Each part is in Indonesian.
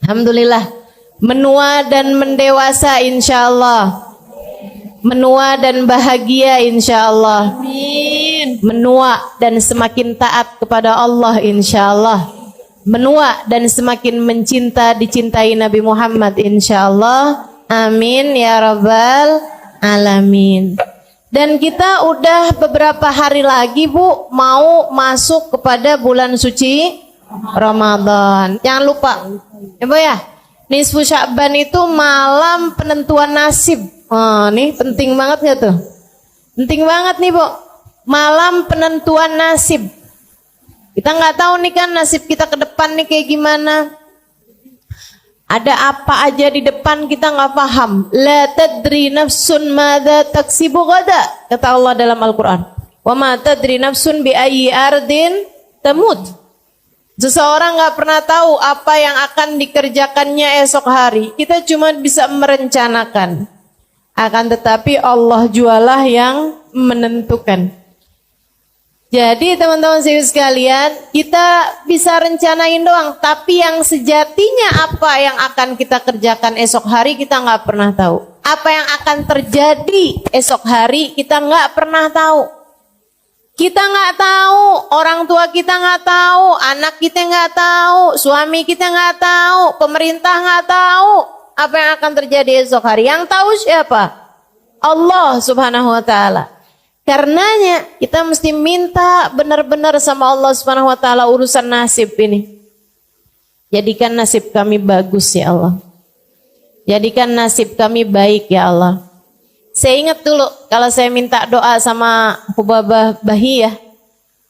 Alhamdulillah. Menua dan mendewasa insyaallah. Menua dan bahagia insyaallah. Amin. Menua dan semakin taat kepada Allah insyaallah. Menua dan semakin mencinta dicintai Nabi Muhammad insyaallah. Amin ya rabbal alamin. Dan kita udah beberapa hari lagi Bu mau masuk kepada bulan suci Ramadan. Jangan lupa ya Bu ya, nisfu Sya'ban itu malam penentuan nasib. Nih penting banget gak tuh? Penting banget nih Bu, malam penentuan nasib. Kita nggak tahu nih kan nasib kita ke depan nih kayak gimana. Ada apa aja di depan kita nggak paham. La tadri nafsun madza taksibu gada, kata Allah dalam Al-Quran. Wa ma tadri nafsun bi ayyi ardin tamut. Seseorang nggak pernah tahu apa yang akan dikerjakannya esok hari. Kita cuma bisa merencanakan. Akan tetapi Allah jualah yang menentukan. Jadi teman-teman sekalian, kita bisa rencanain doang, tapi yang sejatinya apa yang akan kita kerjakan esok hari kita nggak pernah tahu. Apa yang akan terjadi esok hari kita nggak pernah tahu. Kita nggak tahu, orang tua kita nggak tahu, anak kita nggak tahu, suami kita nggak tahu, pemerintah nggak tahu apa yang akan terjadi esok hari. Yang tahu siapa? Allah Subhanahu Wa Taala. Karenanya kita mesti minta benar-benar sama Allah Subhanahu Wa Taala urusan nasib ini. Jadikan nasib kami bagus ya Allah. Jadikan nasib kami baik ya Allah. Saya ingat dulu kalau saya minta doa sama Babah Bahiyah.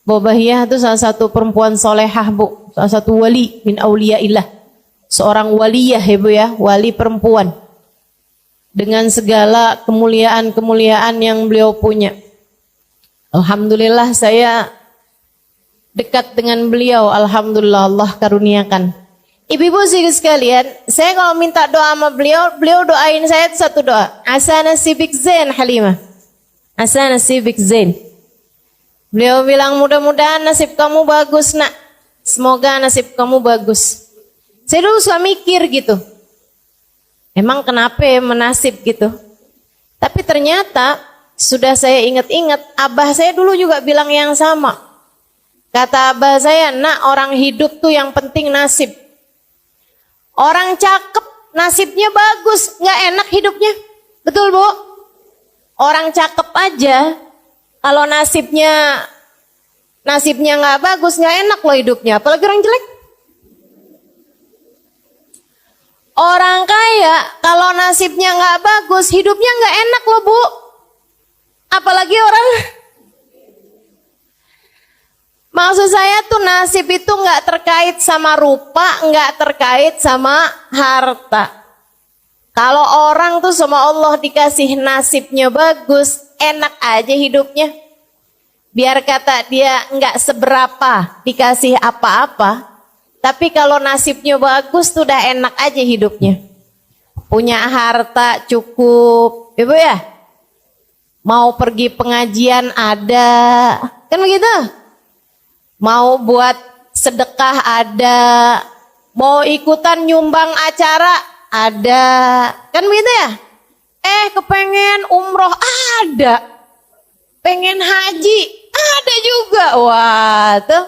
Babah Bahiyah itu salah satu perempuan solehah Bu. Salah satu wali min auliyaillah. Seorang waliyah ya Bu ya. Wali perempuan. Dengan segala kemuliaan-kemuliaan yang beliau punya. Alhamdulillah saya dekat dengan beliau. Alhamdulillah Allah karuniakan. Ibu-ibu sekalian, saya kalau minta doa sama beliau, beliau doain saya satu doa. Asa nasibik zain Halimah. Asa nasibik zain. Beliau bilang mudah-mudahan nasib kamu bagus nak. Semoga nasib kamu bagus. Saya dulu suka mikir gitu. Emang kenapa ya menasib gitu? Tapi ternyata sudah saya ingat-ingat, abah saya dulu juga bilang yang sama. Kata abah saya, nak orang hidup tuh yang penting nasib. Orang cakep nasibnya bagus, nggak enak hidupnya. Betul Bu? Orang cakep aja, kalau nasibnya nggak bagus, nggak enak loh hidupnya. Apalagi orang jelek. Orang kaya, kalau nasibnya nggak bagus, hidupnya nggak enak loh Bu. Apalagi orang, maksud saya tuh nasib itu nggak terkait sama rupa, nggak terkait sama harta. Kalau orang tuh sama Allah dikasih nasibnya bagus, enak aja hidupnya. Biar kata dia nggak seberapa dikasih apa-apa, tapi kalau nasibnya bagus tuh udah enak aja hidupnya. Punya harta cukup, Ibu ya. Mau pergi pengajian ada, kan begitu? Mau buat sedekah ada, mau ikutan nyumbang acara ada, kan begitu ya? Kepengen umroh ada, pengen haji ada juga. Wah tuh,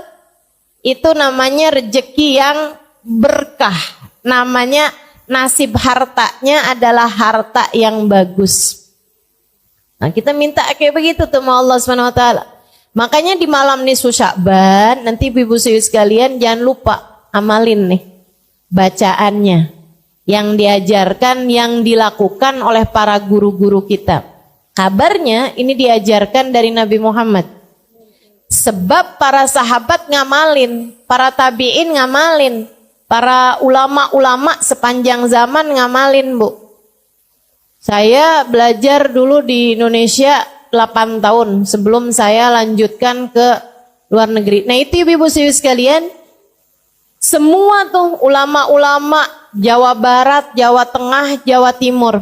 itu namanya rezeki yang berkah. Namanya nasib hartanya adalah harta yang bagus. Nah kita minta kayak begitu tuh sama Allah SWT. Makanya di malam nisfu Sya'ban, nanti ibu-ibu sekalian jangan lupa amalin nih bacaannya. Yang diajarkan, yang dilakukan oleh para guru-guru kita. Kabarnya ini diajarkan dari Nabi Muhammad. Sebab para sahabat ngamalin, para tabi'in ngamalin, para ulama-ulama sepanjang zaman ngamalin Bu. Saya belajar dulu di Indonesia 8 tahun sebelum saya lanjutkan ke luar negeri. Nah itu ibu-ibu sekalian, semua tuh ulama-ulama Jawa Barat, Jawa Tengah, Jawa Timur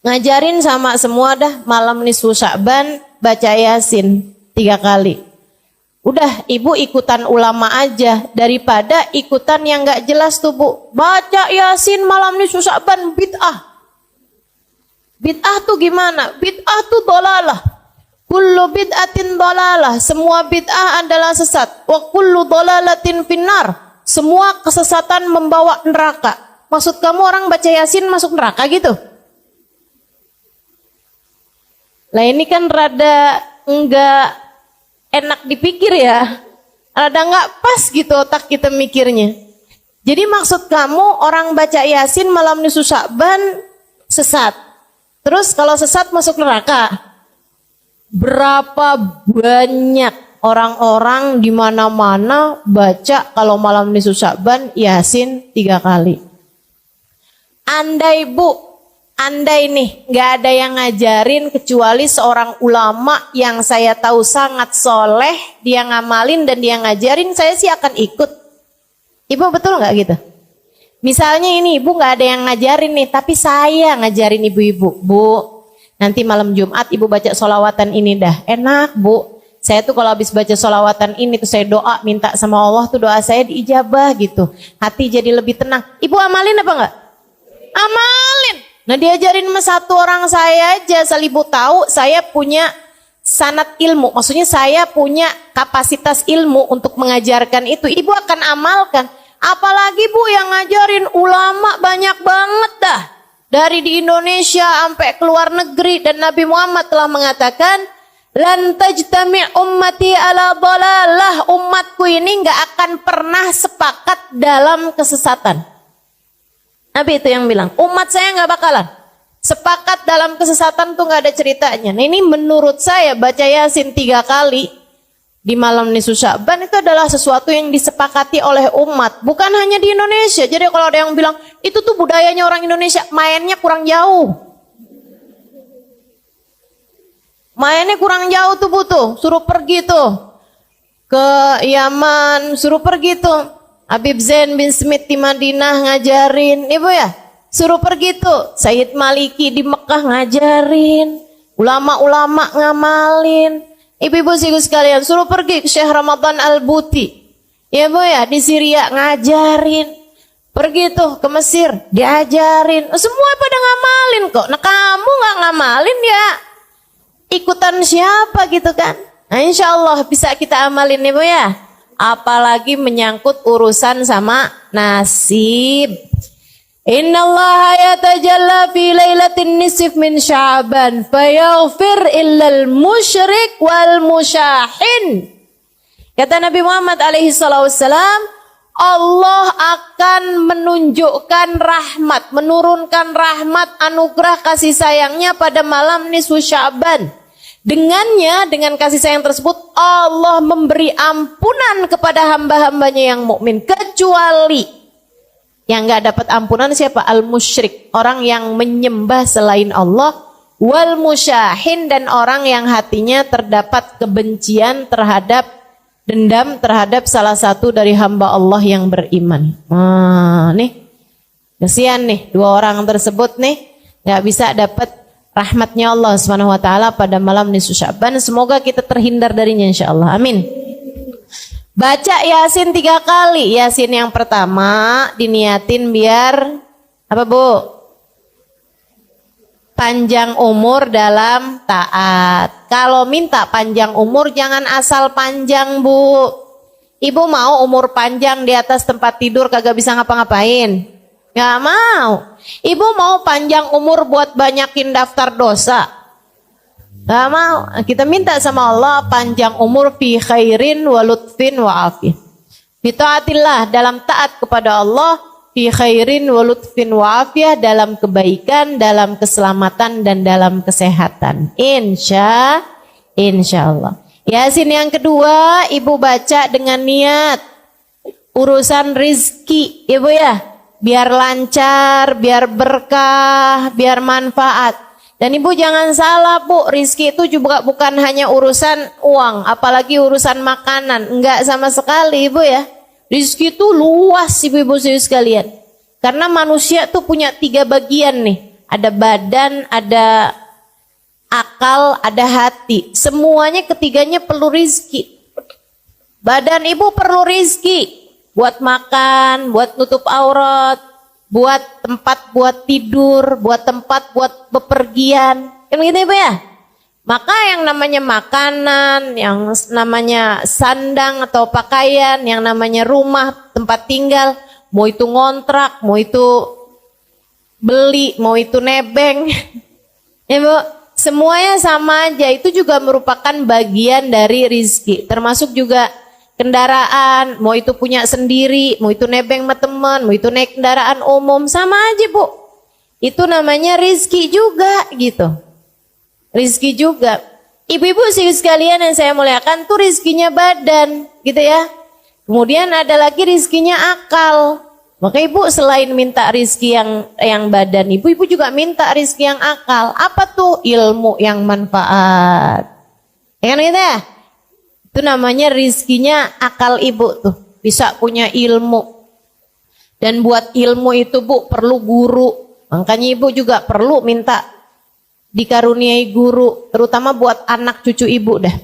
ngajarin sama semua dah malam nisfu Sya'ban baca Yasin 3 kali. Udah ibu ikutan ulama aja daripada ikutan yang gak jelas tuh bu. Baca Yasin malam nisfu Sya'ban bid'ah. Bid'ah tuh gimana? Bid'ah tuh dolalah. Kullu bid'atin dolalah. Semua bid'ah adalah sesat. Wa kullu dolalatin finnar. Semua kesesatan membawa neraka. Maksud kamu orang baca Yasin masuk neraka gitu? Lah ini kan rada enggak enak dipikir ya. Rada enggak pas gitu otak kita mikirnya. Jadi maksud kamu orang baca Yasin malam nisfu Sya'ban sesat. Terus kalau sesat masuk neraka. Berapa banyak orang-orang di mana-mana baca kalau malam nisfu Sya'ban Yasin 3 kali. Andai nih nggak ada yang ngajarin kecuali seorang ulama yang saya tahu sangat soleh, dia ngamalin dan dia ngajarin, saya sih akan ikut. Ibu betul nggak gitu? Misalnya ini ibu nggak ada yang ngajarin nih, tapi saya ngajarin ibu-ibu, bu, nanti malam Jumat ibu baca sholawatan ini dah, enak bu. Saya tuh kalau habis baca sholawatan ini tuh saya doa minta sama Allah tuh doa saya diijabah gitu, hati jadi lebih tenang. Ibu amalin apa nggak? Amalin. Nah diajarin sama satu orang saya aja, asal ibu tahu saya punya sanad ilmu. Maksudnya saya punya kapasitas ilmu untuk mengajarkan itu. Ibu akan amalkan. Apalagi bu yang ngajarin ulama banyak banget dah. Dari di Indonesia sampai ke luar negeri. Dan Nabi Muhammad telah mengatakan, lan tajtami' ummati ala dhalalah. Umatku ini gak akan pernah sepakat dalam kesesatan. Nabi itu yang bilang, umat saya gak bakalan sepakat dalam kesesatan tuh gak ada ceritanya. Nah ini menurut saya baca Yasin 3 kali di malam nisfu Sya'ban itu adalah sesuatu yang disepakati oleh umat. Bukan hanya di Indonesia. Jadi kalau ada yang bilang, itu tuh budayanya orang Indonesia, mainnya kurang jauh. Mainnya kurang jauh tuh butuh, suruh pergi tuh ke Yaman, suruh pergi tuh. Habib Zain bin Smith di Madinah ngajarin, ibu ya, suruh pergi tuh. Sayyid Maliki di Mekah ngajarin, ulama-ulama ngamalin. Ibu-ibu sekalian, suruh pergi ke Syekh Ramadan Al-Buti, ya bu ya, di Syria ngajarin. Pergi tuh ke Mesir, diajarin. Semua pada ngamalin kok. Nah kamu nggak ngamalin ya, ikutan siapa gitu kan? Nah insya Allah bisa kita amalin ibu ya. Apalagi menyangkut urusan sama nasib. Innallaha yatajalla fi lailatin nisf min Sya'ban fayaghfir illal musyrik wal musyahin. Kata Nabi Muhammad alaihi salatu wassalam, Allah akan menunjukkan rahmat, menurunkan rahmat, anugerah kasih sayangnya pada malam nisfu Sya'ban. Dengannya, dengan kasih sayang tersebut, Allah memberi ampunan kepada hamba-hambanya yang mukmin, kecuali yang nggak dapat ampunan siapa? Al-musyrik, orang yang menyembah selain Allah, wal musyahin, dan orang yang hatinya terdapat kebencian terhadap, dendam terhadap salah satu dari hamba Allah yang beriman. Nih, kasihan nih 2 orang tersebut nih nggak bisa dapat rahmatnya Allah Subhanahu wa taala pada malam nisfu Sya'ban. Semoga kita terhindar darinya insyaallah. Amin. Baca Yasin 3 kali. Yasin yang pertama diniatin biar apa bu? Panjang umur dalam taat. Kalau minta panjang umur jangan asal panjang bu. Ibu mau umur panjang di atas tempat tidur kagak bisa ngapa-ngapain? Gak mau. Ibu mau panjang umur buat banyakin daftar dosa? Gak mau. Kita minta sama Allah panjang umur fi khairin wa lutfin wa afiyah. Fi taatillah, dalam taat kepada Allah, fi khairin wa lutfin wa afiyah, dalam kebaikan, dalam keselamatan dan dalam kesehatan. Insyaallah. Yasin yang kedua ibu baca dengan niat urusan rizki, ibu ya. Biar lancar, biar berkah, biar manfaat. Dan ibu jangan salah bu, rizki itu juga bukan hanya urusan uang, apalagi urusan makanan. Enggak sama sekali ibu ya. Rizki itu luas ibu-ibu sekalian. Karena manusia tuh punya 3 bagian nih. Ada badan, ada akal, ada hati. Semuanya ketiganya perlu rizki. Badan ibu perlu rizki. Buat makan, buat nutup aurat, buat tempat buat tidur, buat tempat buat bepergian. Kan gitu ibu ya? Maka yang namanya makanan, yang namanya sandang atau pakaian, yang namanya rumah, tempat tinggal, mau itu ngontrak, mau itu beli, mau itu nebeng. Ya Bu, semuanya sama aja, itu juga merupakan bagian dari rizki. Termasuk juga kendaraan, mau itu punya sendiri, mau itu nebeng sama teman, mau itu naik kendaraan umum, sama aja Bu. Itu namanya rizki juga gitu. Rizki juga. Ibu-ibu sih sekalian yang saya muliakan tuh rizkinya badan gitu ya. Kemudian ada lagi rizkinya akal. Maka ibu selain minta rizki yang badan, ibu juga minta rizki yang akal. Apa tuh? Ilmu yang manfaat. Ya kan gitu ya? Itu namanya rizkinya akal ibu tuh. Bisa punya ilmu. Dan buat ilmu itu Bu perlu guru. Makanya ibu juga perlu minta dikaruniai guru, terutama buat anak cucu ibu dah.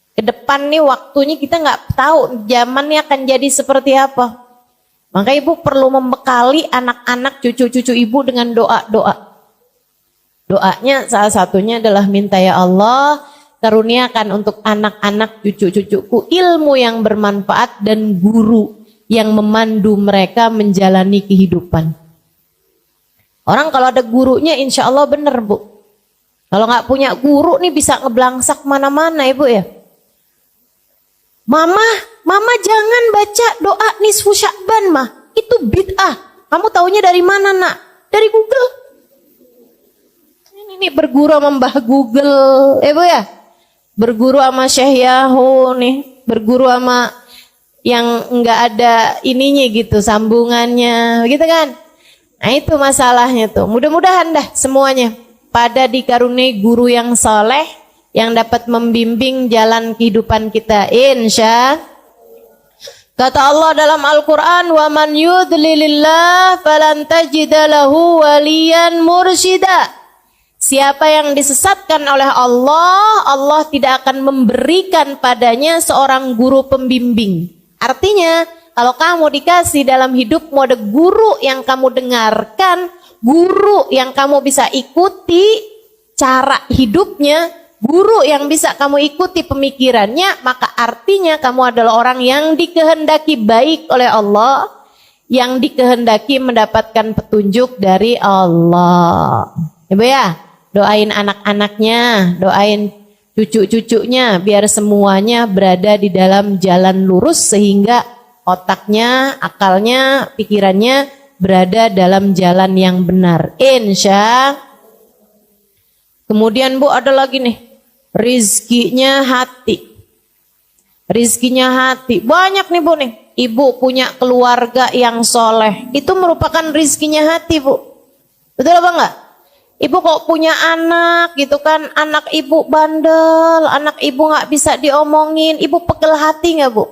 Ke depan nih waktunya kita nggak tahu zamannya akan jadi seperti apa. Maka ibu perlu membekali anak-anak cucu-cucu ibu dengan doa-doa. Doanya salah satunya adalah minta ya Allah, karuniakan untuk anak-anak cucu-cucuku ilmu yang bermanfaat dan guru yang memandu mereka menjalani kehidupan. Orang kalau ada gurunya insya Allah benar Bu. Kalau nggak punya guru nih bisa ngeblangsak mana-mana ibu ya. Mama jangan baca doa nisfu Sya'ban mah. Itu bid'ah. Kamu taunya dari mana nak? Dari Google. Ini berguru sama Mbah Google, ibu ya. Berguru sama Syekh Yahoo nih. Berguru sama yang nggak ada ininya gitu, sambungannya, gitu kan? Nah itu masalahnya tuh. Mudah-mudahan dah semuanya pada dikaruniai guru yang soleh yang dapat membimbing jalan kehidupan kita insya. Kata Allah dalam Al-Quran, wa man yudlilillah falan tajida lahu waliyan mursyida. Siapa yang disesatkan oleh Allah, Allah tidak akan memberikan padanya seorang guru pembimbing. Artinya kalau kamu dikasih dalam hidupmu ada guru yang kamu dengarkan, guru yang kamu bisa ikuti cara hidupnya, guru yang bisa kamu ikuti pemikirannya, maka artinya kamu adalah orang yang dikehendaki baik oleh Allah, yang dikehendaki mendapatkan petunjuk dari Allah. Ibu ya, doain anak-anaknya, doain cucu-cucunya biar semuanya berada di dalam jalan lurus sehingga otaknya, akalnya, pikirannya berada dalam jalan yang benar. Insya. Kemudian Bu ada lagi nih, rizkinya hati. Rizkinya hati. Banyak nih Bu nih. Ibu punya keluarga yang soleh. Itu merupakan rizkinya hati Bu. Betul apa enggak? Ibu kok punya anak gitu kan, anak ibu bandel, anak ibu nggak bisa diomongin, ibu pegel hati nggak Bu?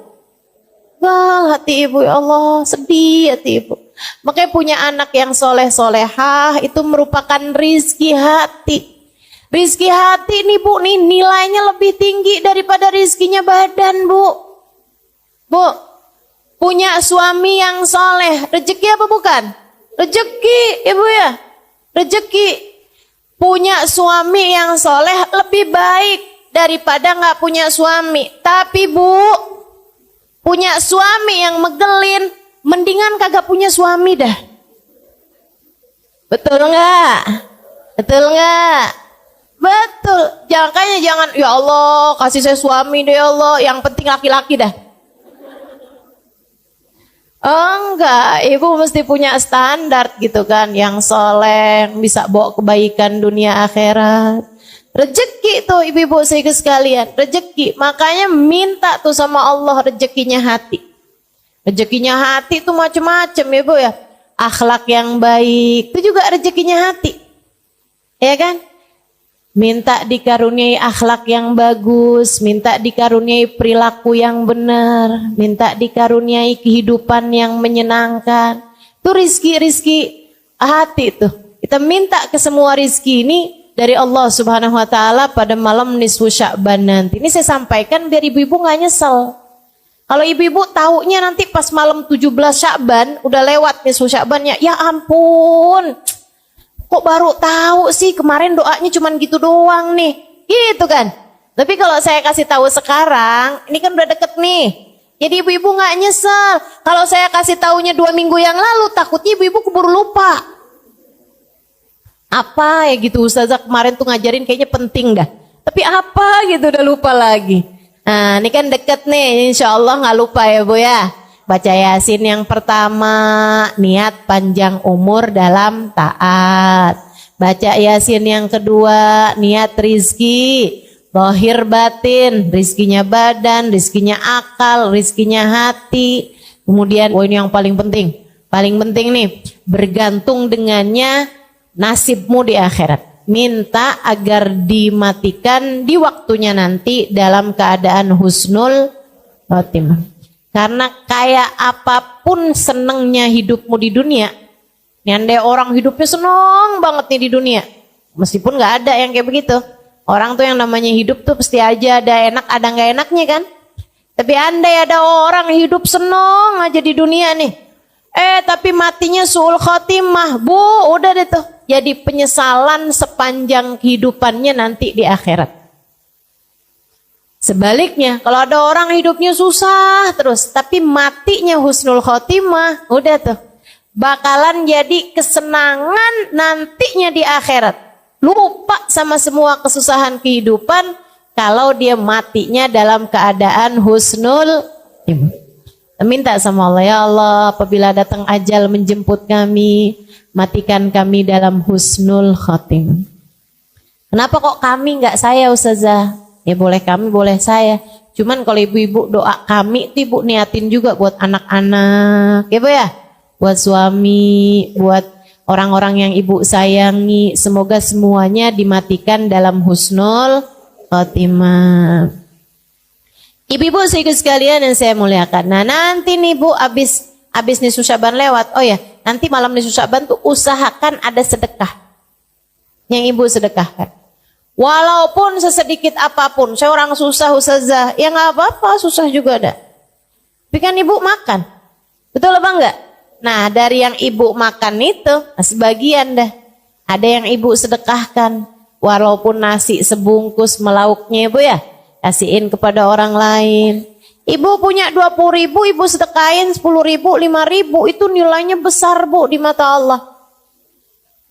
Pegel hati ibu, ya Allah, sedih hati ibu. Makanya punya anak yang soleh-solehah itu merupakan rizki hati. Rizki hati nih Bu, nih nilainya lebih tinggi daripada rizkinya badan Bu. Bu, punya suami yang soleh, rezeki apa bukan? Rezeki ibu ya, rezeki. Punya suami yang soleh lebih baik daripada nggak punya suami. Tapi Bu, punya suami yang megelin, mendingan kagak punya suami dah. Betul nggak? Betul nggak? Betul. Jangan, ya Allah kasih saya suami deh ya Allah, yang penting laki-laki dah. Enggak, ibu mesti punya standar gitu kan, yang soleh, bisa bawa kebaikan dunia akhirat. Rezeki tuh ibu-ibu saya sekalian, rezeki. Makanya minta tuh sama Allah rezekinya hati. Rezekinya hati tuh macam-macam ibu ya. Akhlak yang baik, itu juga rezekinya hati. Ya kan? Minta dikaruniai akhlak yang bagus, minta dikaruniai perilaku yang benar, minta dikaruniai kehidupan yang menyenangkan. Itu rizki-rizki hati tuh. Kita minta ke semua rizki ini dari Allah Subhanahu wa taala pada malam nisfu Sya'ban nanti. Ini saya sampaikan biar ibu-ibu nggak nyesel. Kalau ibu-ibu taunya nanti pas malam 17 Sya'ban, udah lewat nisfu Sya'bannya, ya ampun, kok baru tahu sih, kemarin doanya cuman gitu doang nih, gitu kan. Tapi kalau saya kasih tahu sekarang, ini kan udah deket nih, jadi ibu-ibu nggak nyesel. Kalau saya kasih taunya 2 minggu yang lalu, takutnya ibu-ibu keburu lupa. Apa ya gitu, Ustazah kemarin tuh ngajarin kayaknya penting dah, tapi apa gitu udah lupa lagi. Nah ini kan deket nih, insya Allah nggak lupa ya Bu ya. Baca Yasin yang pertama, niat panjang umur dalam taat. Baca Yasin yang kedua, niat rizki, zahir batin, rizkinya badan, rizkinya akal, rizkinya hati. Kemudian, ini yang paling penting nih, bergantung dengannya nasibmu di akhirat. Minta agar dimatikan di waktunya nanti dalam keadaan husnul khotimah. Karena kayak apapun senengnya hidupmu di dunia, nih orang hidupnya seneng banget nih di dunia, meskipun nggak ada yang kayak begitu. Orang tuh yang namanya hidup tuh pasti aja ada enak ada nggak enaknya kan. Tapi andai ada orang hidup seneng aja di dunia nih, tapi matinya suul khotimah, Bu, udah deh tuh. Jadi penyesalan sepanjang kehidupannya nanti di akhirat. Sebaliknya, kalau ada orang hidupnya susah terus, tapi matinya husnul khotimah, udah tuh. Bakalan jadi kesenangan nantinya di akhirat. Lupa sama semua kesusahan kehidupan kalau dia matinya dalam keadaan husnul khotimah. Minta sama Allah, ya Allah, apabila datang ajal menjemput kami, matikan kami dalam husnul khotimah. Kenapa kok kami nggak saya Ustazah? Ya boleh kami, boleh saya. Cuman kalau ibu-ibu doa kami, itu ibu niatin juga buat anak-anak, ya Bu ya? Buat suami, buat orang-orang yang ibu sayangi. Semoga semuanya dimatikan dalam husnul khotimah. Ibu-ibu sekalian yang saya muliakan. Nah nanti nih Bu, abis nisfu Sya'ban lewat, oh ya, nanti malam nisfu Sya'ban tuh usahakan ada sedekah yang ibu sedekahkan. Walaupun sesedikit apapun, saya orang susah Ustazah, ya nggak apa-apa, susah juga ada. Tapi kan ibu makan, betul apa enggak? Nah dari yang ibu makan itu, sebagian dah, ada yang ibu sedekahkan. Walaupun nasi sebungkus melauknya ibu ya, kasihin kepada orang lain. Ibu punya 20.000, ibu sedekahin 10.000, 5.000, itu nilainya besar Bu di mata Allah.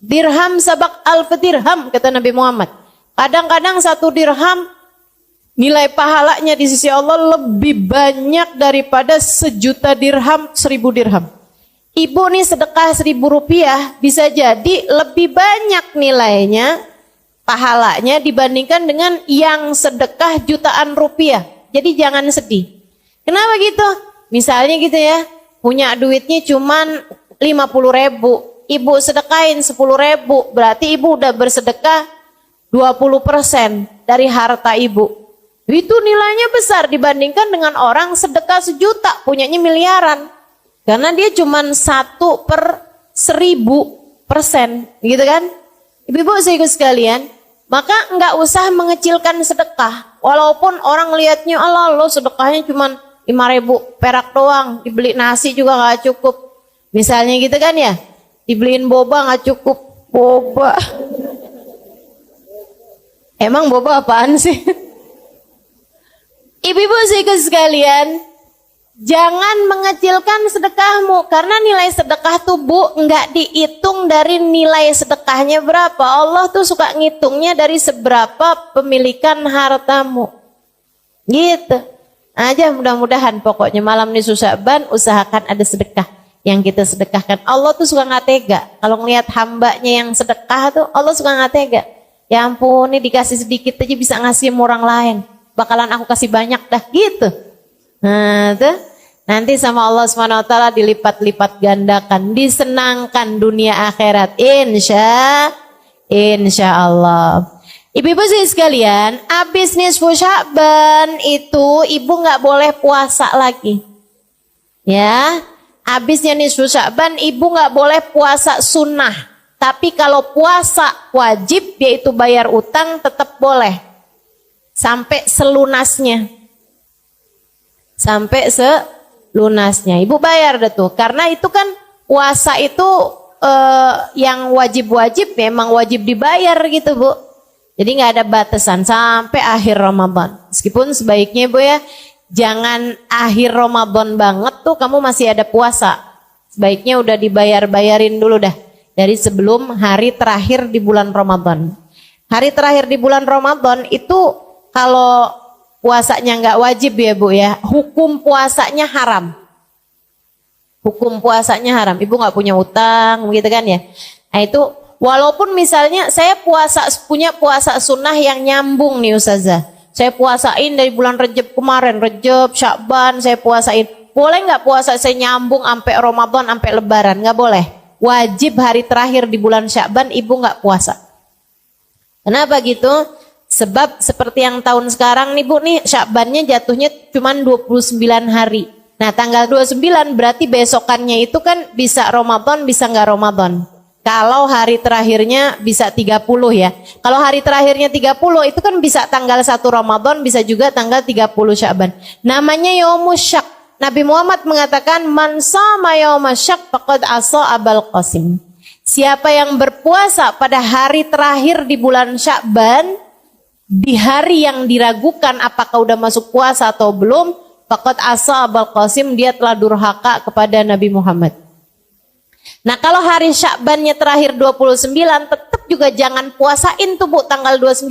Dirham sabak alf dirham, kata Nabi Muhammad. Kadang-kadang 1 dirham nilai pahalanya di sisi Allah lebih banyak daripada 1.000.000 dirham, 1.000 dirham. Ibu nih sedekah 1.000 rupiah bisa jadi lebih banyak nilainya, pahalanya dibandingkan dengan yang sedekah jutaan rupiah. Jadi jangan sedih. Kenapa gitu? Misalnya gitu ya, punya duitnya cuman 50.000, ibu sedekahin 10.000, berarti ibu udah bersedekah 20% dari harta ibu. Itu nilainya besar dibandingkan dengan orang sedekah 1 juta, punyanya miliaran. Karena dia cuman 1/1000%, gitu kan? Ibu-ibu sekalian, maka nggak usah mengecilkan sedekah. Walaupun orang lihatnya, Allah lo sedekahnya cuma 5.000 perak doang, dibeli nasi juga nggak cukup. Misalnya gitu kan ya, dibeliin boba nggak cukup. Boba, emang boba apaan sih? Ibu-ibu sekalian, jangan mengecilkan sedekahmu, karena nilai sedekah tuh Bu nggak dihitung dari nilai sedekahnya berapa. Allah tuh suka ngitungnya dari seberapa pemilikan hartamu. Gitu. Aja mudah-mudahan pokoknya malam nisfu Sya'ban usahakan ada sedekah yang kita sedekahkan. Allah tuh suka nggak tega kalau ngelihat hambanya yang sedekah tuh, Allah suka nggak tega. Ya ampun, ini dikasih sedikit aja bisa ngasih sama orang lain. Bakalan aku kasih banyak dah gitu. Nah, tuh nanti sama Allah SWT dilipat-lipat gandakan, disenangkan dunia akhirat, insya Allah. Ibu-ibu sekalian, abis nisfu Sya'ban itu ibu nggak boleh puasa lagi, ya. Abisnya nisfu Sya'ban ibu nggak boleh puasa sunnah, tapi kalau puasa wajib yaitu bayar utang tetap boleh sampai selunasnya. sampai selunasnya. Ibu bayar deh tuh, karena itu kan puasa itu yang wajib-wajib memang wajib dibayar gitu Bu. Jadi nggak ada batasan sampai akhir Ramadan. Meskipun sebaiknya Bu ya, jangan akhir Ramadan banget tuh kamu masih ada puasa. Sebaiknya udah dibayar-bayarin dulu dah dari sebelum hari terakhir di bulan Ramadan. Hari terakhir di bulan Ramadan itu kalau puasanya nggak wajib ya Bu ya, hukum puasanya haram. Hukum puasanya haram. Ibu nggak punya utang, begitu kan ya? Nah itu walaupun misalnya saya punya puasa sunnah yang nyambung nih Ustazah. Saya puasain dari bulan Rejab kemarin, Rejab, Syakban saya puasain. Boleh nggak puasa saya nyambung sampai Ramadan, sampai Lebaran? Nggak boleh. Wajib hari terakhir di bulan Syakban ibu nggak puasa. Kenapa gitu? Sebab seperti yang tahun sekarang nih Bu nih, Syakbannya jatuhnya cuma 29 hari. Nah tanggal 29 berarti besokannya itu kan bisa Ramadan bisa nggak Ramadan. Kalau hari terakhirnya bisa 30 ya. Kalau hari terakhirnya 30 itu kan bisa tanggal 1 Ramadan bisa juga tanggal 30 Syakban. Namanya Yaumus Syak. Nabi Muhammad mengatakan man shama yaumas syak faqad asa Abul Qasim. Siapa yang berpuasa pada hari terakhir di bulan Syakban, di hari yang diragukan apakah udah masuk puasa atau belum, faqad asa Abul Qasim, dia telah durhaka kepada Nabi Muhammad. Nah kalau hari Syakbannya terakhir 29 tetap juga jangan puasain tuh Bu tanggal 29.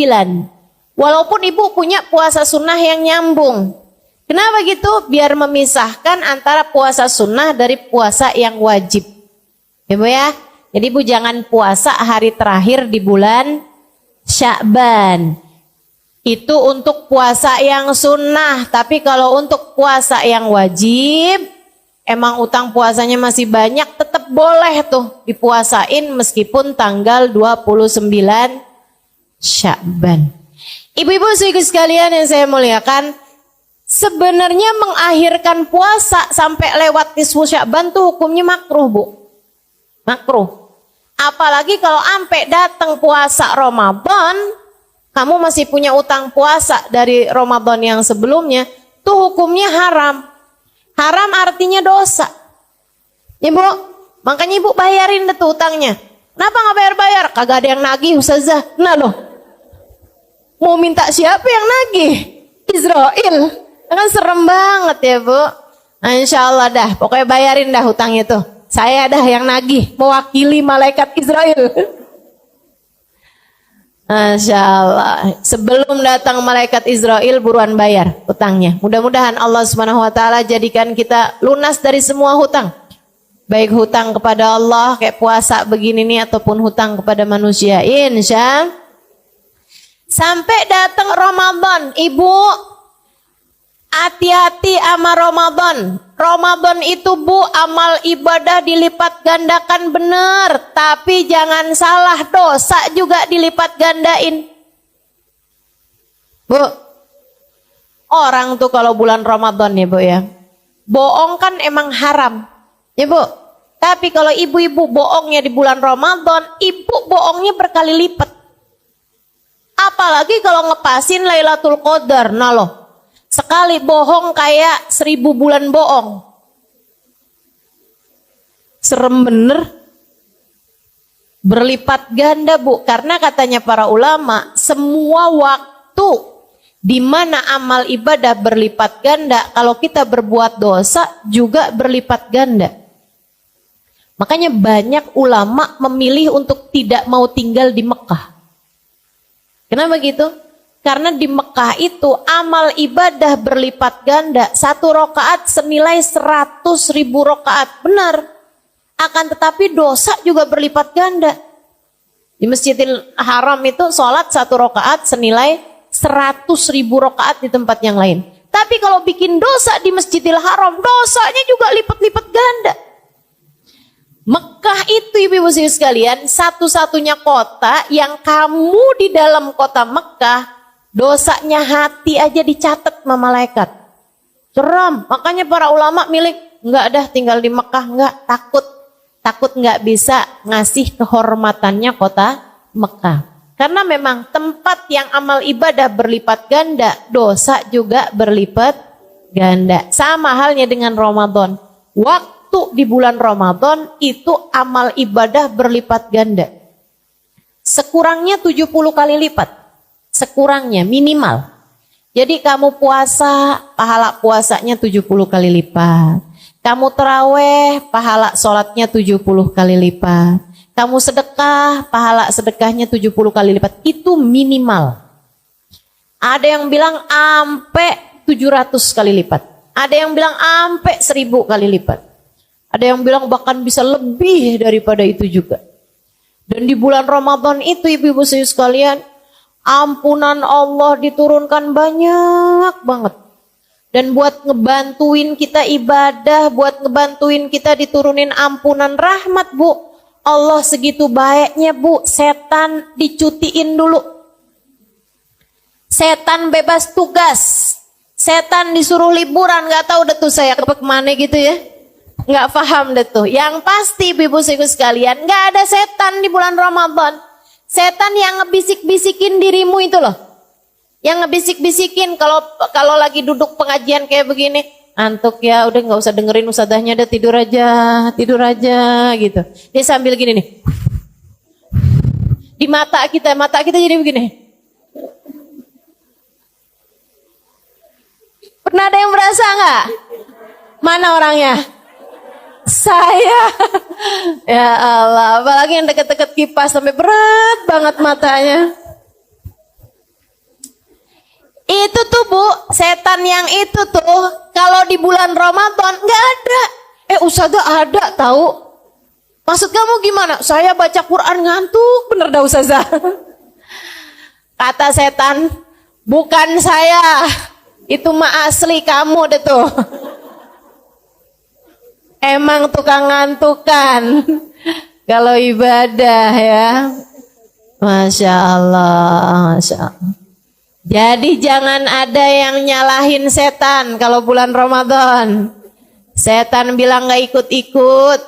Walaupun ibu punya puasa sunnah yang nyambung. Kenapa gitu? Biar memisahkan antara puasa sunnah dari puasa yang wajib. Ibu ya. Jadi ibu jangan puasa hari terakhir di bulan Syakban. Itu untuk puasa yang sunnah. Tapi kalau untuk puasa yang wajib, emang utang puasanya masih banyak, tetap boleh tuh dipuasain meskipun tanggal 29 Syakban. Ibu-ibu sekalian yang saya muliakan, sebenarnya mengakhirkan puasa sampai lewat nisfu Syakban tuh hukumnya makruh Bu. Makruh. Apalagi kalau sampai datang puasa Ramadan, kamu masih punya utang puasa dari Ramadan yang sebelumnya, tuh hukumnya haram. Haram artinya dosa. Ibu, makanya ibu bayarin deh tuh utangnya. Kenapa nggak bayar-bayar? Kagak ada yang nagih Ustazah. Nah loh, mau minta siapa yang nagih? Israel. Kan serem banget ya Bu. Nah, insya Allah dah, pokoknya bayarin dah hutangnya tuh. Saya dah yang nagih, mewakili malaikat Israel. Masya Allah. Sebelum datang malaikat Israel, buruan bayar hutangnya. Mudah-mudahan Allah Subhanahu Wa Taala jadikan kita lunas dari semua hutang. Baik hutang kepada Allah kayak puasa begini nih ataupun hutang kepada manusia. Insya. Sampai datang Ramadan, ibu. Hati-hati sama Ramadan. Ramadan itu Bu, amal ibadah dilipat gandakan benar. Tapi jangan salah, dosa juga dilipat gandain. Bu, orang tuh kalau bulan Ramadan ya Bu ya, bohong kan emang haram. Ya Bu, tapi kalau ibu-ibu bohongnya di bulan Ramadan, ibu bohongnya berkali lipat. Apalagi kalau ngepasin Lailatul Qadar, nah loh. Sekali bohong kayak 1000 bulan bohong. Serem bener. Berlipat ganda Bu. Karena katanya para ulama, semua waktu di mana amal ibadah berlipat ganda, kalau kita berbuat dosa juga berlipat ganda. Makanya banyak ulama memilih untuk tidak mau tinggal di Mekah. Kenapa gitu? Karena di Mekah itu amal ibadah berlipat ganda. 1 rakaat senilai 100.000 rakaat. Benar. Akan tetapi dosa juga berlipat ganda. Di Masjidil Haram itu sholat 1 rakaat senilai 100.000 rakaat di tempat yang lain. Tapi kalau bikin dosa di Masjidil Haram, dosanya juga lipat-lipat ganda. Mekah itu ibu-ibu sekalian, satu-satunya kota yang kamu di dalam kota Mekah, dosanya hati aja dicatat sama malaikat. Seram. Makanya para ulama milik enggak dah tinggal di Mekah, enggak, takut enggak bisa ngasih kehormatannya kota Mekah. Karena memang tempat yang amal ibadah berlipat ganda, dosa juga berlipat ganda. Sama halnya dengan Ramadan. Waktu di bulan Ramadan itu amal ibadah berlipat ganda. Sekurangnya 70 kali lipat. Sekurangnya minimal. Jadi kamu puasa, pahala puasanya 70 kali lipat. Kamu terawih, pahala sholatnya 70 kali lipat. Kamu sedekah, pahala sedekahnya 70 kali lipat. Itu minimal. Ada yang bilang ampe 700 kali lipat. Ada yang bilang ampe 1000 kali lipat. Ada yang bilang bahkan bisa lebih daripada itu juga. Dan di bulan Ramadan itu ibu-ibu sekalian, ampunan Allah diturunkan banyak banget. Dan buat ngebantuin kita ibadah, buat ngebantuin kita diturunin ampunan rahmat, Bu. Allah segitu baiknya, Bu. Setan dicutiin dulu. Setan bebas tugas. Setan disuruh liburan, gak tahu deh tuh saya kemana gitu ya. Gak paham deh tuh. Yang pasti ibu-ibu sekalian, gak ada setan di bulan Ramadan. Setan yang ngebisik-bisikin dirimu itu loh. Yang ngebisik-bisikin kalau lagi duduk pengajian kayak begini, antuk ya, udah nggak usah dengerin ustadzahnya, udah tidur aja gitu. Dia sambil gini nih, di mata kita jadi begini. Pernah ada yang merasa nggak? Mana orangnya? Saya. Ya Allah, apalagi yang deket-deket kipas sampai berat banget matanya. Itu tuh Bu, setan yang itu tuh kalau di bulan Ramadan nggak ada. Ustazah ada tahu. Maksud kamu gimana? Saya baca Quran ngantuk bener dah Ustazah. Kata setan, bukan saya. Itu mah asli kamu deh tuh. Emang tukang ngantukan. Kalau ibadah ya. Masya Allah, Masya Allah. Jadi jangan ada yang nyalahin setan kalau bulan Ramadan. Setan bilang gak ikut-ikut.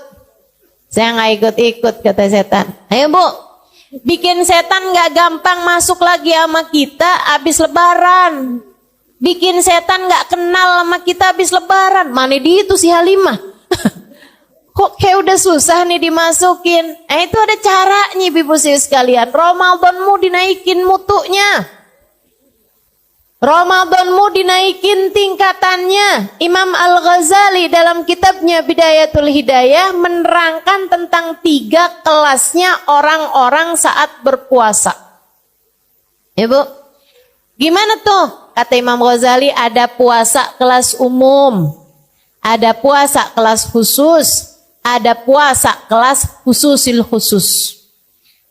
Saya gak ikut-ikut kata setan. Ayo Bu, bikin setan gak gampang masuk lagi sama kita habis lebaran. Bikin setan gak kenal sama kita habis lebaran. Mana di itu si Halimah? Kok kayak udah susah nih dimasukin. Itu ada caranya ibu-ibu sekalian. Ramadanmu dinaikin mutunya. Ramadanmu dinaikin tingkatannya. Imam Al-Ghazali dalam kitabnya Bidayatul Hidayah menerangkan tentang 3 kelasnya orang-orang saat berpuasa. Ya Bu, gimana tuh? Kata Imam Ghazali, ada puasa kelas umum, ada puasa kelas khusus, ada puasa kelas khususil khusus.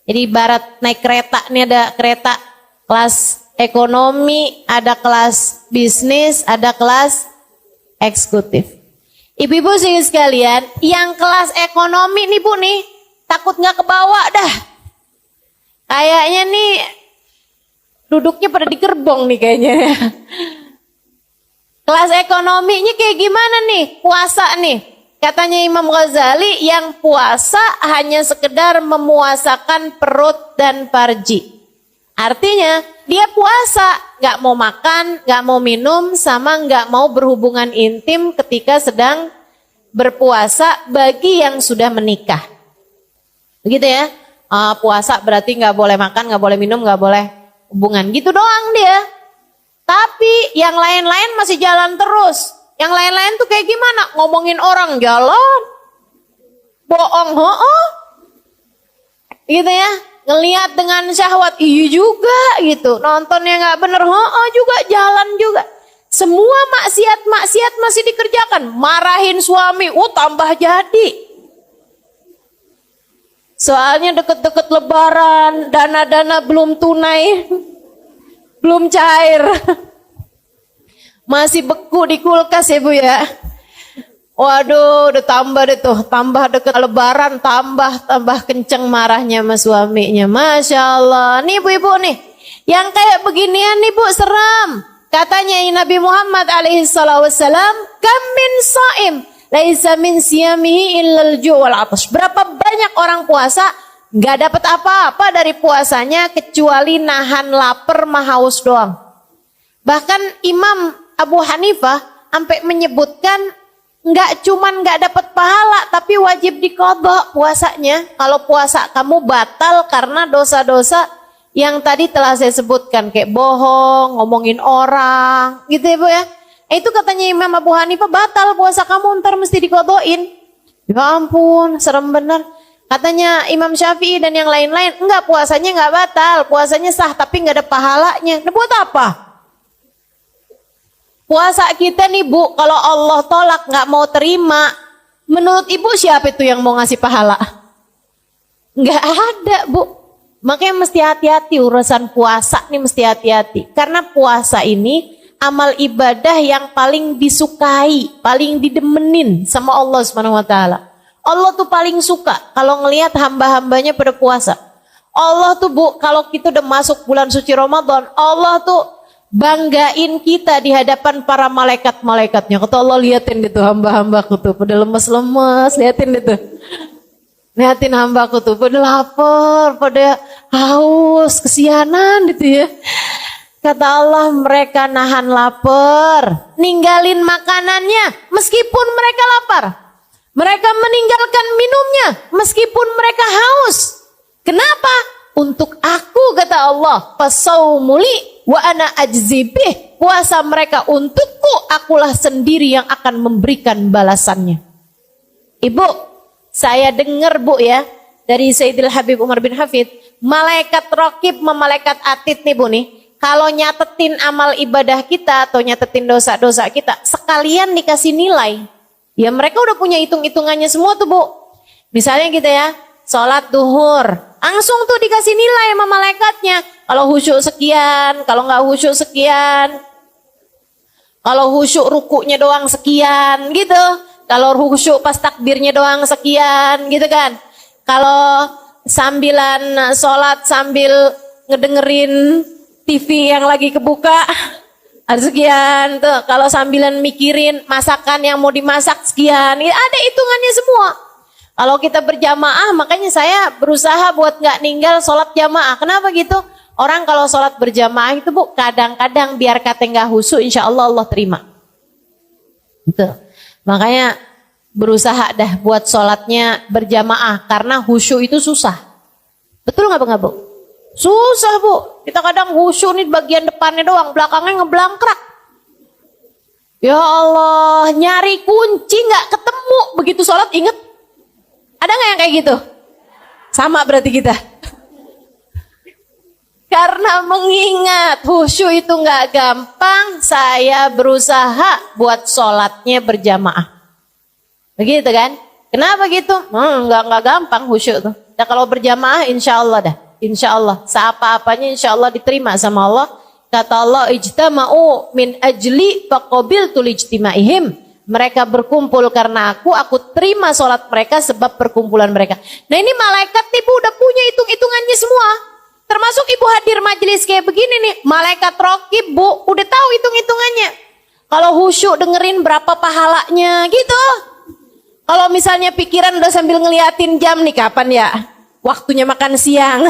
Jadi ibarat naik kereta, ini ada kereta kelas ekonomi, ada kelas bisnis, ada kelas eksekutif. Ibu-ibu sekalian, yang kelas ekonomi nih Bu nih, takut nggak kebawa dah. Kayaknya nih duduknya pada di gerbong nih kayaknya. Kelas ekonominya kayak gimana nih? Puasa nih. Katanya Imam Ghazali, yang puasa hanya sekedar memuasakan perut dan farji. Artinya dia puasa, gak mau makan, gak mau minum, sama gak mau berhubungan intim ketika sedang berpuasa bagi yang sudah menikah. Begitu ya, puasa berarti gak boleh makan, gak boleh minum, gak boleh hubungan. Gitu doang dia. Tapi yang lain-lain masih jalan terus. Yang lain-lain tuh kayak gimana? Ngomongin orang jalan, bohong, gitu ya. Ngelihat dengan syahwat, iya juga gitu. Nontonnya nggak bener, juga jalan juga. Semua maksiat masih dikerjakan. Marahin suami, tambah jadi. Soalnya deket-deket lebaran, dana-dana belum tunai, belum cair. Masih beku di kulkas ya Bu ya. Waduh, udah tambah deh tuh, tambah deket lebaran, tambah kenceng marahnya sama suaminya. Masya Allah, nih ibu-ibu nih, yang kayak beginian nih Bu, seram. Katanya Nabi Muhammad alaihissalam, kam min saim, laisa min siyamihi illal ju' wal atash. Berapa banyak orang puasa, gak dapat apa-apa dari puasanya, kecuali nahan lapar, haus doang. Bahkan Imam Abu Hanifah sampai menyebutkan nggak cuman nggak dapat pahala, tapi wajib diqadha puasanya. Kalau puasa kamu batal karena dosa-dosa yang tadi telah saya sebutkan, kayak bohong, ngomongin orang, gitu ya Bu ya. Itu katanya Imam Abu Hanifah, batal puasa kamu, ntar mesti diqadhain. Ya ampun, serem bener. Katanya Imam Syafi'i dan yang lain-lain, enggak, puasanya enggak batal, puasanya sah tapi enggak ada pahalanya. Nah, buat apa? Puasa kita nih Bu, kalau Allah tolak enggak mau terima, menurut Ibu siapa itu yang mau ngasih pahala? Enggak ada Bu. Makanya mesti hati-hati urusan puasa nih, mesti hati-hati. Karena puasa ini amal ibadah yang paling disukai, paling didemenin sama Allah Subhanahu wa taala. Allah tuh paling suka kalau ngelihat hamba-hambanya pada puasa. Allah tuh Bu, kalau kita udah masuk bulan suci Ramadan, Allah tuh banggain kita di hadapan para malaikat-malaikatnya. Kata Allah, liatin gitu hamba-hambaku tuh pada lemes-lemes, liatin gitu. Liatin hambaku tuh pada lapar, pada haus, kesianan gitu ya. Kata Allah, mereka nahan lapar, ninggalin makanannya meskipun mereka lapar. Mereka meninggalkan minumnya meskipun mereka haus. Kenapa? Untuk aku, kata Allah, fasaumuli wa ana ajzibih. Puasa mereka untukku, akulah sendiri yang akan memberikan balasannya. Ibu, saya dengar Bu ya, dari Sayyidil Habib Umar bin Hafid, malaikat raqib sama malaikat atid nih Bu nih, kalau nyatetin amal ibadah kita atau nyatetin dosa-dosa kita, sekalian dikasih nilai. Ya mereka udah punya hitung-hitungannya semua tuh Bu. Misalnya kita ya, sholat duhur, langsung tuh dikasih nilai sama malaikatnya. Kalau khusyuk sekian, kalau nggak khusyuk sekian. Kalau khusyuk rukunya doang sekian gitu. Kalau khusyuk pas takbirnya doang sekian gitu kan. Kalau sambilan sholat sambil ngedengerin TV yang lagi kebuka, ada sekian tuh. Kalau sambilan mikirin masakan yang mau dimasak sekian, ada hitungannya semua. Kalau kita berjamaah, makanya saya berusaha buat nggak ninggal sholat jamaah. Kenapa gitu? Orang kalau sholat berjamaah itu Bu, kadang-kadang biar kata nggak khusyuk, insya Allah Allah terima. Gitu. Makanya berusaha dah buat sholatnya berjamaah, karena khusyuk itu susah. Betul nggak Bu? Susah Bu, kita kadang khusyuk nih bagian depannya doang, belakangnya ngeblangkrak. Ya Allah, nyari kunci nggak ketemu, begitu sholat inget. Ada nggak yang kayak gitu? Sama berarti kita. Karena mengingat khusyuk itu nggak gampang, saya berusaha buat sholatnya berjamaah. Begitu kan? Kenapa gitu? Nggak gampang khusyuk tuh. Nah, kalau berjamaah insya Allah dah. Insya Allah, seapa-apanya insya Allah diterima sama Allah. Kata Allah, ijtama'u min ajli faqabiltu lijtimaihim. Mereka berkumpul karena aku terima sholat mereka sebab perkumpulan mereka. Nah ini malaikat ibu udah punya hitung-hitungannya semua. Termasuk ibu hadir majelis kayak begini nih, malaikat raqib Bu, udah tahu hitung-hitungannya. Kalau khusyuk dengerin berapa pahalanya gitu. Kalau misalnya pikiran udah sambil ngeliatin jam nih, kapan ya waktunya makan siang,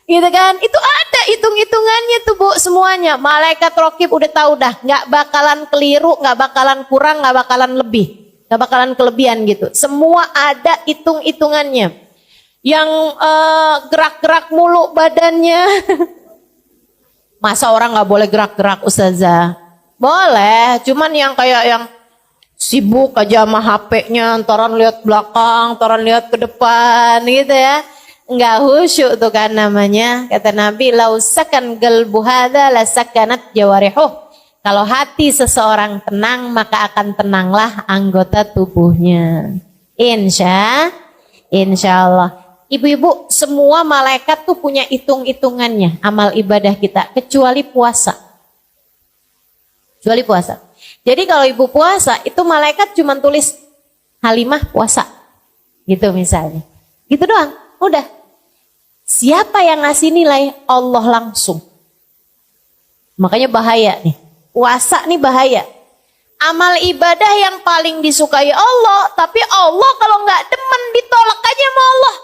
gitu kan? Itu ada hitung-hitungannya tuh Bu semuanya. Malaikat raqib udah tahu dah, nggak bakalan keliru, nggak bakalan kurang, nggak bakalan lebih, nggak bakalan kelebihan gitu. Semua ada hitung-hitungannya. Yang gerak-gerak mulu badannya, masa orang nggak boleh gerak-gerak Ustazah? Boleh, cuman yang kayak yang sibuk aja sama HP-nya, antaran lihat belakang, antaran lihat ke depan gitu ya. Enggak khusyuk tuh kan namanya. Kata Nabi, lausakan galbu hadza lasakanat jawarihuh. Kalau hati seseorang tenang, maka akan tenanglah anggota tubuhnya. Insya Allah. Ibu-ibu, semua malaikat tuh punya hitung-hitungannya amal ibadah kita, kecuali puasa. Kecuali puasa. Jadi kalau ibu puasa, itu malaikat cuma tulis Halimah puasa. Gitu misalnya. Gitu doang, udah. Siapa yang ngasih nilai? Allah langsung. Makanya bahaya nih. Puasa nih bahaya. Amal ibadah yang paling disukai Allah, tapi Allah kalau nggak demen ditolak aja sama Allah.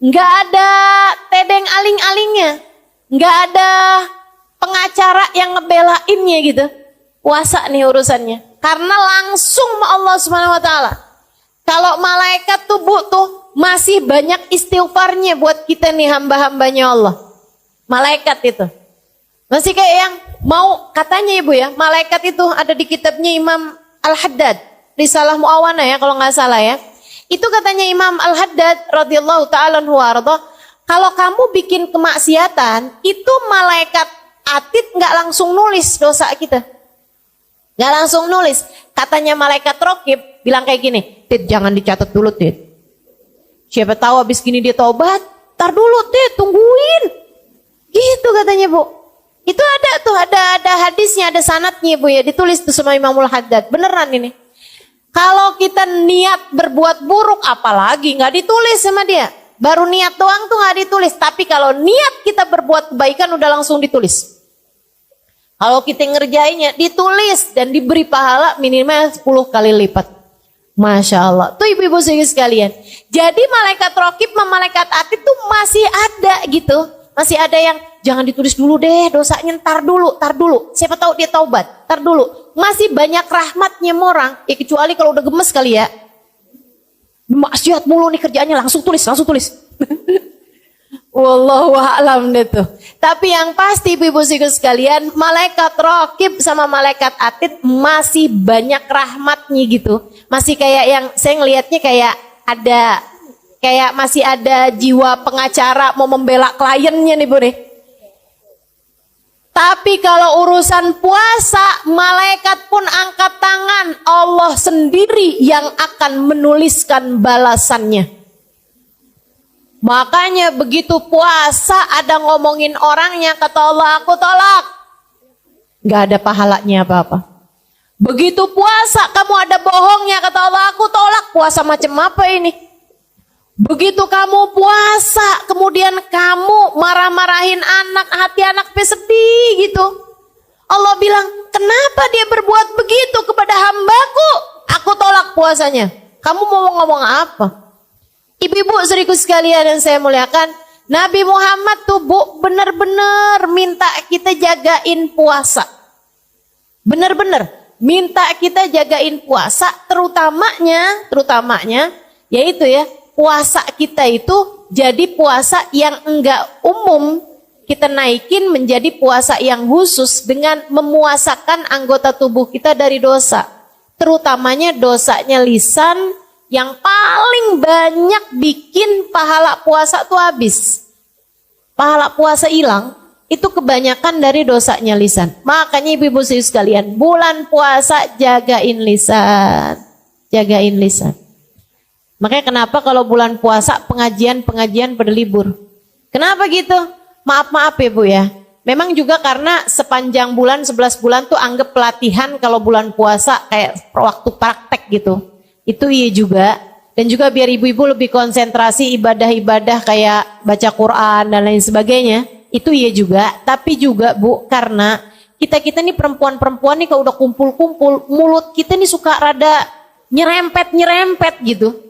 Nggak ada tedeng aling-alingnya. Nggak ada pengacara yang ngebelainnya gitu. Puasa nih urusannya. Karena langsung sama Allah Subhanahu wa taala. Kalau malaikat tuh Bu tuh masih banyak istighfarnya buat kita nih hamba-hambanya Allah. Malaikat itu. Masih kayak yang mau katanya Ibu ya, malaikat itu ada di kitabnya Imam Al-Haddad, Risalah Mu'awana ya kalau nggak salah ya. Itu katanya Imam Al-Haddad radhiyallahu ta'ala anhu warḍah, kalau kamu bikin kemaksiatan, itu malaikat atid nggak langsung nulis dosa kita. Nggak langsung nulis. Katanya malaikat raqib bilang kayak gini, Tid jangan dicatat dulu Tid. Siapa tahu habis gini dia taubat, tar dulu Tid, tungguin. Gitu katanya Bu. Itu ada tuh, ada hadisnya, ada sanadnya Bu ya, ditulis tuh sama Imamul Haddad. Beneran ini. Kalau kita niat berbuat buruk, apalagi nggak ditulis sama dia. Baru niat doang tuh nggak ditulis. Tapi kalau niat kita berbuat kebaikan udah langsung ditulis. Kalau kita ngerjainnya ditulis dan diberi pahala minimal 10 kali lipat. Masya Allah. Tuh ibu-ibu sekalian. Jadi malaikat raqib sama malaikat atid tuh masih ada gitu. Masih ada yang jangan ditulis dulu deh dosanya, tar dulu. Siapa tahu dia taubat, tar dulu. Masih banyak rahmatnya orang, ya kecuali kalau udah gemes kali ya. Maksiat mulu nih kerjaannya, langsung tulis. Wallahu a'lam deh tuh. Tapi yang pasti ibu-ibu sekalian, malaikat raqib sama malaikat atid masih banyak rahmatnya gitu. Masih kayak yang saya ngelihatnya kayak masih ada jiwa pengacara mau membela kliennya nih Bu nih. Tapi kalau urusan puasa, malaikat pun angkat tangan. Allah sendiri yang akan menuliskan balasannya. Makanya begitu puasa ada ngomongin orangnya, kata Allah, aku tolak. Gak ada pahalanya apa-apa. Begitu puasa kamu ada bohongnya, kata Allah, aku tolak. Puasa macam apa ini? Begitu kamu puasa, kemudian kamu marah-marahin anak, hati anak sedih gitu. Allah bilang, kenapa dia berbuat begitu kepada hambaku? Aku tolak puasanya. Kamu mau ngomong apa? Ibu-ibu saudaraku sekalian yang saya muliakan, Nabi Muhammad tuh Bu benar-benar minta kita jagain puasa. Benar-benar minta kita jagain puasa, terutamanya yaitu ya, puasa kita itu jadi puasa yang enggak umum, kita naikin menjadi puasa yang khusus dengan memuasakan anggota tubuh kita dari dosa. Terutamanya dosanya lisan yang paling banyak bikin pahala puasa tuh habis. Pahala puasa hilang itu kebanyakan dari dosanya lisan. Makanya ibu-ibu sekalian, bulan puasa jagain lisan. Jagain lisan. Makanya kenapa kalau bulan puasa pengajian pada libur? Kenapa gitu? Maaf ya Bu ya. Memang juga karena sepanjang bulan 11 bulan tuh anggap pelatihan kalau bulan puasa kayak waktu praktek gitu. Itu iya juga. Dan juga biar ibu-ibu lebih konsentrasi ibadah-ibadah kayak baca Quran dan lain sebagainya. Itu iya juga. Tapi juga Bu, karena kita nih perempuan-perempuan nih kalau udah kumpul-kumpul, mulut kita nih suka rada nyerempet gitu.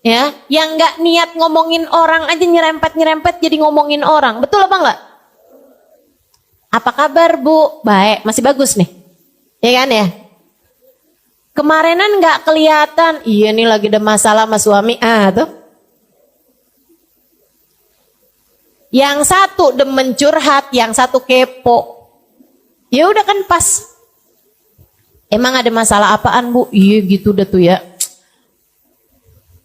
Ya, yang nggak niat ngomongin orang aja nyerempet jadi ngomongin orang. Betul apa enggak? Apa kabar Bu? Baik, masih bagus nih. Ya kan ya? Kemarinan nggak kelihatan. Iya nih lagi ada masalah sama suami. Tuh. Yang satu demen curhat, yang satu kepo. Ya udah kan pas. Emang ada masalah apaan Bu? Iya gitu udah tuh ya.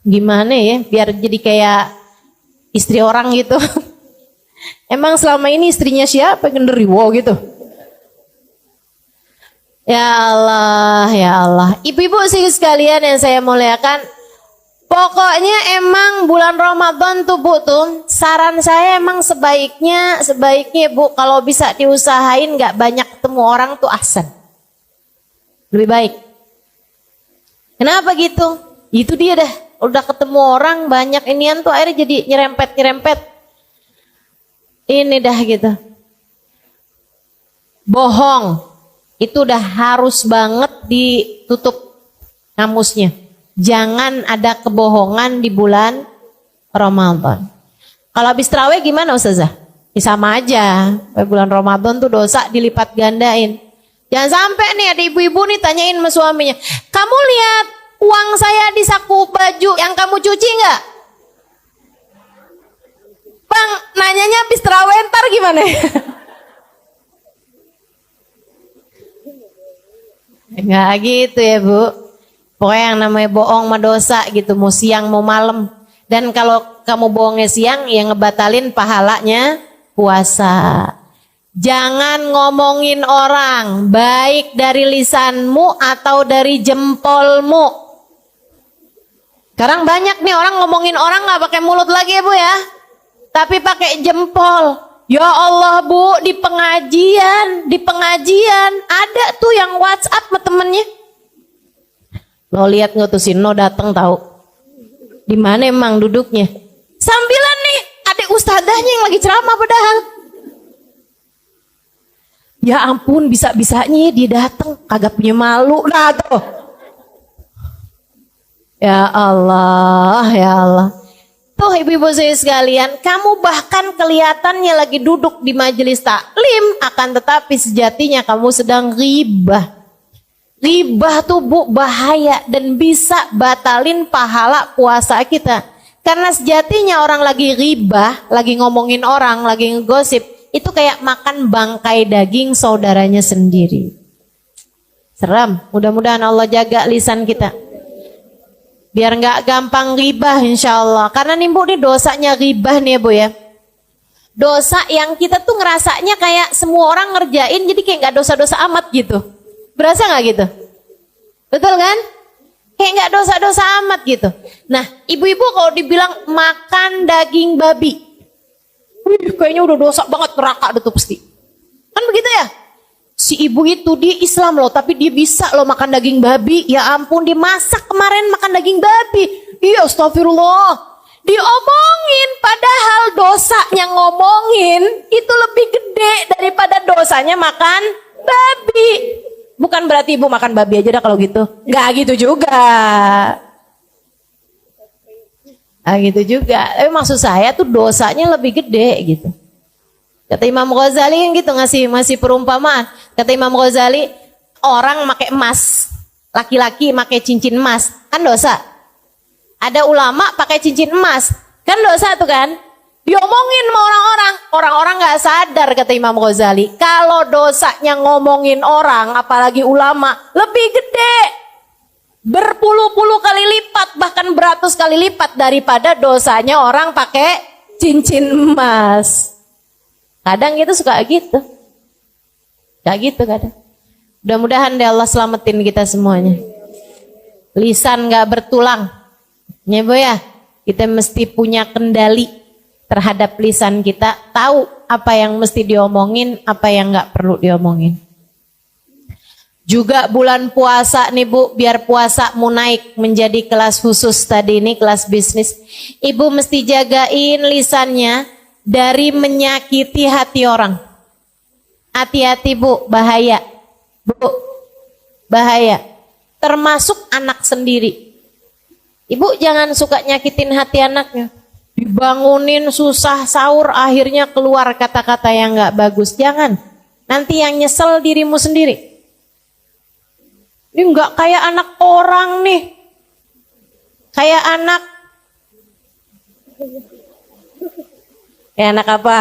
Gimana ya biar jadi kayak istri orang gitu. Emang selama ini istrinya siapa genderuwo gitu. Ya Allah. Ibu-ibu sekalian yang saya muliakan, pokoknya emang bulan Ramadan tuh Bu tuh, saran saya emang sebaiknya Bu kalau bisa diusahain nggak banyak ketemu orang tuh ahsan. Lebih baik. Kenapa gitu? Itu dia dah. Udah ketemu orang banyak inian tuh akhirnya jadi nyerempet. Ini dah gitu. Bohong. Itu udah harus banget ditutup kamusnya. Jangan ada kebohongan di bulan Ramadan. Kalau habis tarawih gimana Ustazah? Ya sama aja. Bulan Ramadan tuh dosa dilipat gandain. Jangan sampai nih ada ibu-ibu nih tanyain sama suaminya, kamu lihat uang saya di saku baju yang kamu cuci nggak? Bang, nanyanya habis terawih ntar gimana? Nggak gitu ya Bu. Pokoknya yang namanya bohong mah dosa gitu, mau siang mau malam. Dan kalau kamu bohongnya siang, ya ngebatalin pahalanya puasa. Jangan ngomongin orang, baik dari lisanmu atau dari jempolmu. Sekarang banyak nih orang ngomongin orang nggak pakai mulut lagi ya Bu ya, tapi pakai jempol. Ya Allah Bu, di pengajian ada tuh yang WhatsApp sama temennya. Lo lihat nggak tuh si No datang tahu? Di mana emang duduknya? Sambilan nih adik ustadzahnya yang lagi ceramah padahal. Ya ampun, bisa-bisanya dia datang kagak punya malu. Nah tuh. Ya Allah, ya Allah. Tuh ibu-ibu saya sekalian, kamu bahkan kelihatannya lagi duduk di majelis taklim, akan tetapi sejatinya kamu sedang ghibah. Ghibah tuh Bu bahaya dan bisa batalin pahala puasa kita. Karena sejatinya orang lagi ghibah, lagi ngomongin orang, lagi ngegosip, itu kayak makan bangkai daging saudaranya sendiri. Seram, mudah-mudahan Allah jaga lisan kita. Biar nggak gampang ghibah insya Allah. Karena nih Bu, nih dosanya ghibah nih ya Bu ya. Dosa yang kita tuh ngerasanya kayak semua orang ngerjain, jadi kayak nggak dosa-dosa amat gitu. Berasa nggak gitu? Betul kan? Kayak nggak dosa-dosa amat gitu. Nah, ibu-ibu kalau dibilang makan daging babi, wih kayaknya udah dosa banget, neraka udah tuh pasti. Kan begitu ya? Si ibu itu dia Islam loh, tapi dia bisa loh makan daging babi. Ya ampun, dia masak kemarin makan daging babi. Iya astagfirullah. Diomongin, padahal dosanya ngomongin itu lebih gede daripada dosanya makan babi. Bukan berarti ibu makan babi aja dah kalau gitu. Nggak gitu juga. Nah gitu juga. Tapi maksud saya tuh dosanya lebih gede gitu. Kata Imam Ghazali yang gitu ngasih perumpamaan. Kata Imam Ghazali, orang pakai emas, laki-laki pakai cincin emas, kan dosa. Ada ulama pakai cincin emas, kan dosa tuh kan. Diomongin sama orang-orang nggak sadar kata Imam Ghazali. Kalau dosanya ngomongin orang, apalagi ulama, lebih gede. Berpuluh-puluh kali lipat, bahkan beratus kali lipat daripada dosanya orang pakai cincin emas. Kadang itu suka gitu. Gak gitu kadang. Mudah-mudahan deh Allah selamatin kita semuanya. Lisan gak bertulang. Ya Bu ya, kita mesti punya kendali terhadap lisan kita. Tahu apa yang mesti diomongin, apa yang gak perlu diomongin. Juga bulan puasa nih Bu, biar puasamu naik menjadi kelas khusus tadi ini, kelas bisnis. Ibu mesti jagain lisannya dari menyakiti hati orang. Hati-hati Bu, bahaya. Bu, bahaya. Termasuk anak sendiri. Ibu jangan suka nyakitin hati anaknya. Dibangunin susah sahur, akhirnya keluar kata-kata yang gak bagus. Jangan. Nanti yang nyesel dirimu sendiri. Ini gak kayak anak orang nih. Kayak anak. Kayak anak apa?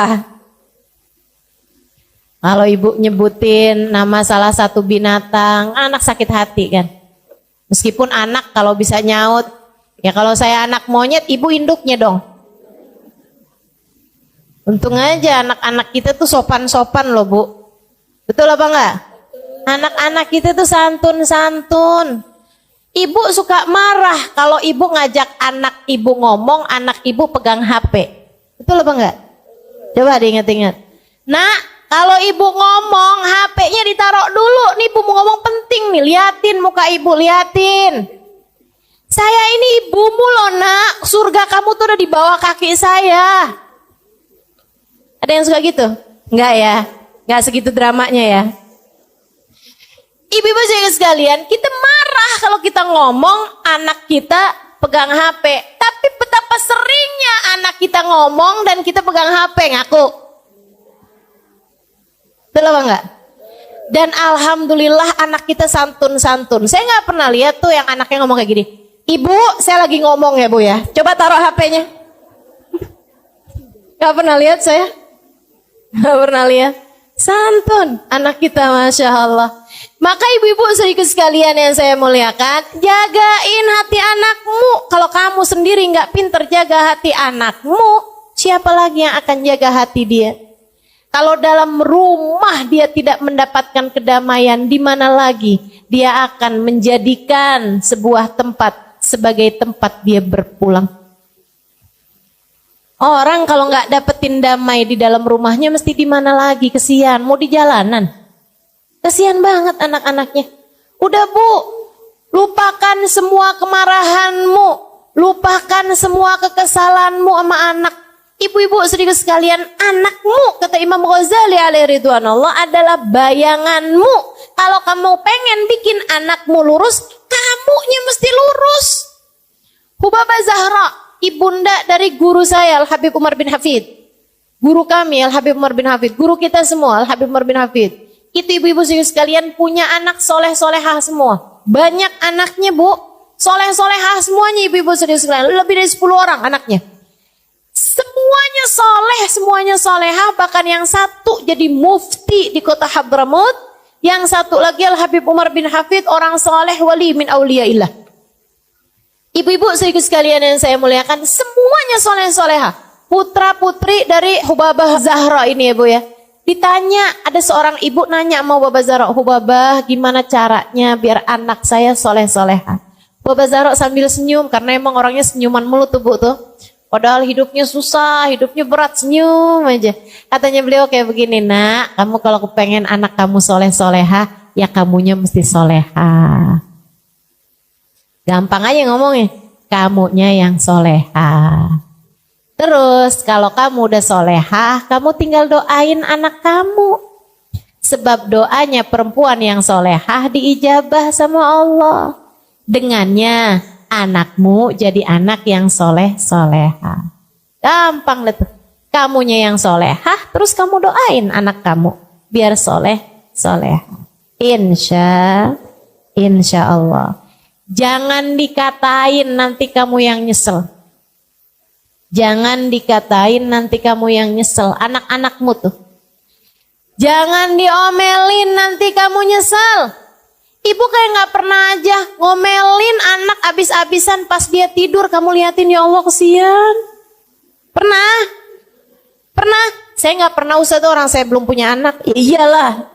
Kalau ibu nyebutin nama salah satu binatang, anak sakit hati kan. Meskipun anak kalau bisa nyaut, ya kalau saya anak monyet, ibu induknya dong. Untung aja anak-anak kita tuh sopan-sopan loh Bu. Betul apa enggak? Anak-anak kita tuh santun-santun. Ibu suka marah kalau ibu ngajak anak ibu ngomong, anak ibu pegang HP. Betul apa enggak? Coba diingat-ingat. Nah, kalau ibu ngomong, HP-nya ditaruh dulu. Nih ibu mau ngomong penting nih, liatin muka ibu, liatin. Saya ini ibumu loh nak, surga kamu tuh udah di bawah kaki saya. Ada yang suka gitu? Enggak ya? Enggak segitu dramanya ya? Ibu-ibu sekalian, kita marah kalau kita ngomong, anak kita pegang HP. Tapi betapa seringnya anak kita ngomong dan kita pegang HP, ngaku. Betul apa enggak? Dan alhamdulillah anak kita santun-santun. Saya nggak pernah lihat tuh yang anaknya ngomong kayak gini. Ibu, saya lagi ngomong ya Bu ya. Coba taruh HP-nya. Nggak pernah lihat saya. Nggak pernah lihat. Santun anak kita, Masya Allah. Maka ibu-ibu sedikit sekalian yang saya muliakan, jagain hati anakmu. Kalau kamu sendiri nggak pinter jaga hati anakmu, siapa lagi yang akan jaga hati dia? Kalau dalam rumah dia tidak mendapatkan kedamaian, di mana lagi dia akan menjadikan sebuah tempat sebagai tempat dia berpulang. Orang kalau nggak dapetin damai di dalam rumahnya, mesti di mana lagi? Kesian, mau di jalanan. Kesian banget anak-anaknya. Udah Bu, lupakan semua kemarahanmu, lupakan semua kekesalanmu sama anak. Ibu-ibu sedikit sekalian, anakmu, kata Imam Ghazali alaihi ridwanullah, adalah bayanganmu. Kalau kamu pengen bikin anakmu lurus, kamunya mesti lurus. Hubabah Zahra, ibunda dari guru saya Al-Habib Umar bin Hafid. Guru kami Al-Habib Umar bin Hafid, guru kita semua Al-Habib Umar bin Hafid. Itu ibu-ibu sekalian punya anak soleh-solehah semua. Banyak anaknya Bu, soleh-solehah semuanya ibu-ibu sekalian. Lebih dari 10 orang anaknya. Semuanya soleh, semuanya solehah. Bahkan yang satu jadi mufti di kota Hadramut. Yang satu lagi Al-Habib Umar bin Hafid, orang soleh wali min auliyaillah. Ibu-ibu sedikit sekalian yang saya muliakan, semuanya soleh-solehah. Putra-putri dari Hubabah Zahra ini ya Bu ya. Ditanya, ada seorang ibu nanya sama Hubabah Zahra, Hubabah gimana caranya biar anak saya soleh-solehah? Hubabah Zahra sambil senyum, karena emang orangnya senyuman mulu tuh Bu tuh. Padahal hidupnya susah, hidupnya berat, senyum aja. Katanya beliau kayak begini, nak, kamu kalau kepengen anak kamu soleh-solehah, ya kamunya mesti solehah. Gampang aja ngomongnya, kamunya yang solehah. Terus kalau kamu udah solehah, kamu tinggal doain anak kamu. Sebab doanya perempuan yang solehah diijabah sama Allah. Dengannya anakmu jadi anak yang soleh-solehah. Gampang deh tuh. Kamunya yang solehah, terus kamu doain anak kamu biar soleh-solehah. Insya Allah. Jangan dikatain nanti kamu yang nyesel. Jangan dikatain nanti kamu yang nyesel. Anak-anakmu tuh. Jangan diomelin nanti kamu nyesel. Ibu kayak gak pernah aja ngomelin anak abis-abisan pas dia tidur. Kamu liatin, ya Allah kesian. Pernah? Pernah? Saya gak pernah usah tuh, orang saya belum punya anak. Ya iyalah.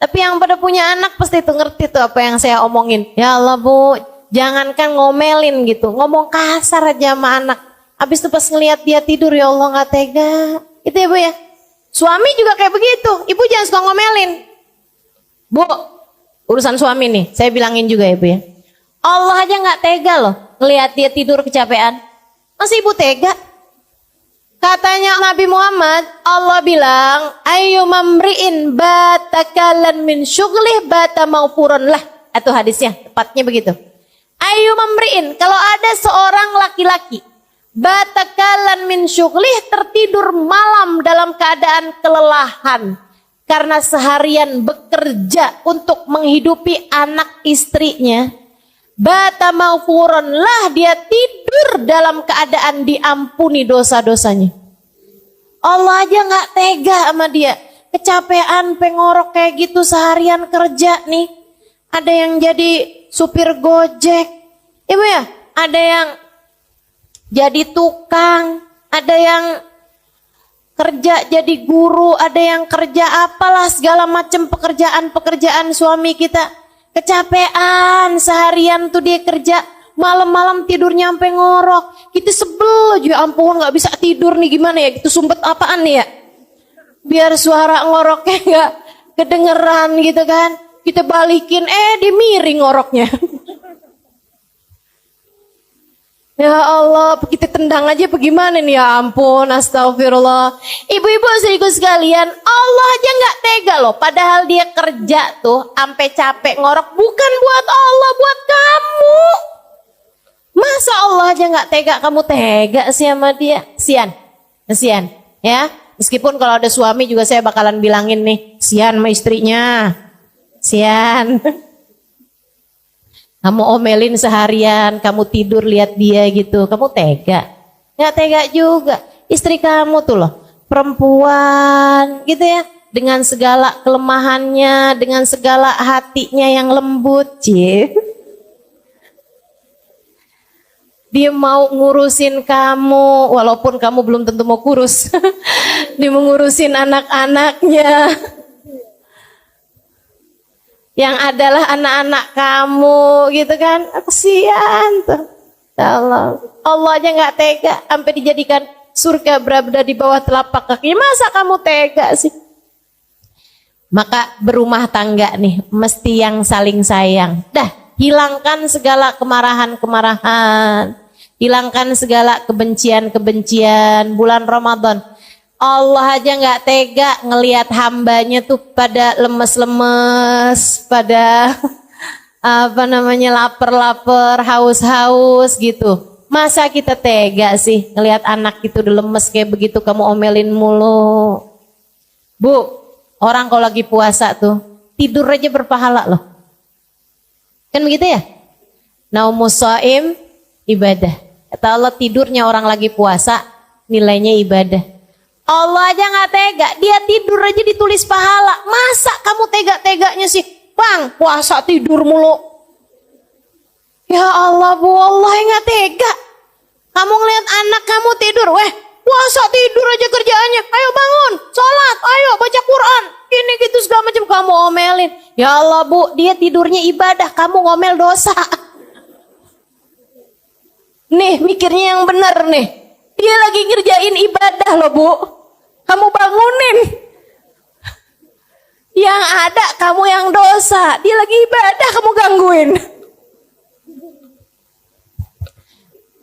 Tapi yang pada punya anak pasti tuh ngerti tuh apa yang saya omongin. Ya Allah Bu, jangankan ngomelin gitu. Ngomong kasar aja sama anak. Habis itu pas ngelihat dia tidur, ya Allah gak tega. Itu ya Bu ya. Suami juga kayak begitu. Ibu jangan suka ngomelin. Bu, urusan suami nih, saya bilangin juga ya Bu ya. Allah aja gak tega loh ngelihat dia tidur kecapean. Masa ibu tega? Katanya Nabi Muhammad, Allah bilang, ayyumamri'in batakalan min syughlih bata maufuron lah. Itu hadisnya, tepatnya begitu. Ayyumamri'in, kalau ada seorang laki-laki batakalan min syughlih, tertidur malam dalam keadaan kelelahan karena seharian bekerja untuk menghidupi anak istrinya. Bata maufuron lah, dia tidur dalam keadaan diampuni dosa-dosanya. Allah aja gak tega sama dia. Kecapean, pengorok kayak gitu seharian kerja nih. Ada yang jadi supir Gojek. Ibu ya, ada yang jadi tukang, ada yang kerja jadi guru, ada yang kerja apalah segala macam pekerjaan suami kita. Kecapean seharian tuh dia kerja, malam-malam tidurnya sampai ngorok. Kita sebel aja, ampun gak bisa tidur nih, gimana ya, gitu sumpet apaan nih ya, biar suara ngoroknya gak kedengeran gitu kan. Kita balikin, dia miring ngoroknya. Ya Allah, kita tendang aja bagaimana nih, ya ampun, astagfirullah. Ibu-ibu sedikit sekalian, Allah aja gak tega loh. Padahal dia kerja tuh, sampai capek ngorok, bukan buat Allah, buat kamu. Masa Allah aja gak tega, kamu tega sih sama dia? Kesian, ya. Meskipun kalau ada suami juga saya bakalan bilangin nih, sian sama istrinya. Sian. Kamu omelin seharian, kamu tidur lihat dia gitu, kamu tega? Nggak tega juga. Istri kamu tuh loh, perempuan gitu ya, dengan segala kelemahannya, dengan segala hatinya yang lembut, Dia mau ngurusin kamu, walaupun kamu belum tentu mau kurus. Dia mengurusin anak-anaknya. Yang adalah anak-anak kamu, gitu kan. Kasihan tuh. Ya Allah. Allah aja gak tega, sampai dijadikan surga berada di bawah telapak kakinya. Masa kamu tega sih? Maka berumah tangga nih, mesti yang saling sayang. Dah. Hilangkan segala kemarahan-kemarahan. Hilangkan segala kebencian-kebencian. Bulan Ramadan. Allah aja gak tega ngelihat hambanya tuh pada lemes-lemes. Pada lapar-lapar, haus-haus gitu. Masa kita tega sih ngelihat anak itu udah lemes kayak begitu kamu omelin mulu. Bu, orang kalau lagi puasa tuh tidur aja berpahala loh. Kan begitu ya? Naumus shaim ibadah. Kata Allah, tidurnya orang lagi puasa nilainya ibadah. Allah aja gak tega, dia tidur aja ditulis pahala. Masa kamu tega-teganya sih? Bang, puasa tidur mulu. Ya Allah, Bu, Allah gak tega. Kamu ngeliat anak kamu tidur, puasa tidur aja kerjaannya. Ayo bangun, sholat, ayo baca Quran. Ini gitu segala macam kamu omelin. Ya Allah, Bu, dia tidurnya ibadah, kamu ngomel dosa. Nih, mikirnya yang benar nih. Dia lagi ngerjain ibadah loh, Bu. Kamu bangunin. Yang ada kamu yang dosa. Dia lagi ibadah, kamu gangguin.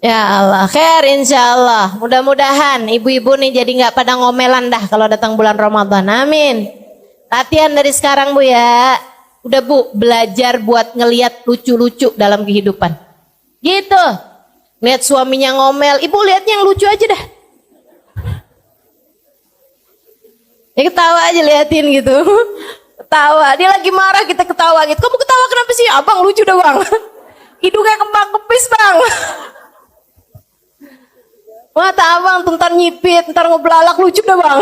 Ya Allah, khair insyaallah. Mudah-mudahan ibu-ibu nih jadi gak pada ngomelan dah kalau datang bulan Ramadan. Amin. Latihan dari sekarang, Bu ya. Udah, Bu, belajar buat ngelihat lucu-lucu dalam kehidupan. Gitu. Lihat suaminya ngomel, ibu lihatnya yang lucu aja dah. Ya ketawa aja liatin gitu. Ketawa, dia lagi marah kita ketawa gitu. Kamu ketawa kenapa sih? Abang lucu dah, Bang. Hidungnya kembang kepis, Bang. Mata abang tuh ntar nyipit, ntar ngebelalak, lucu dah, Bang.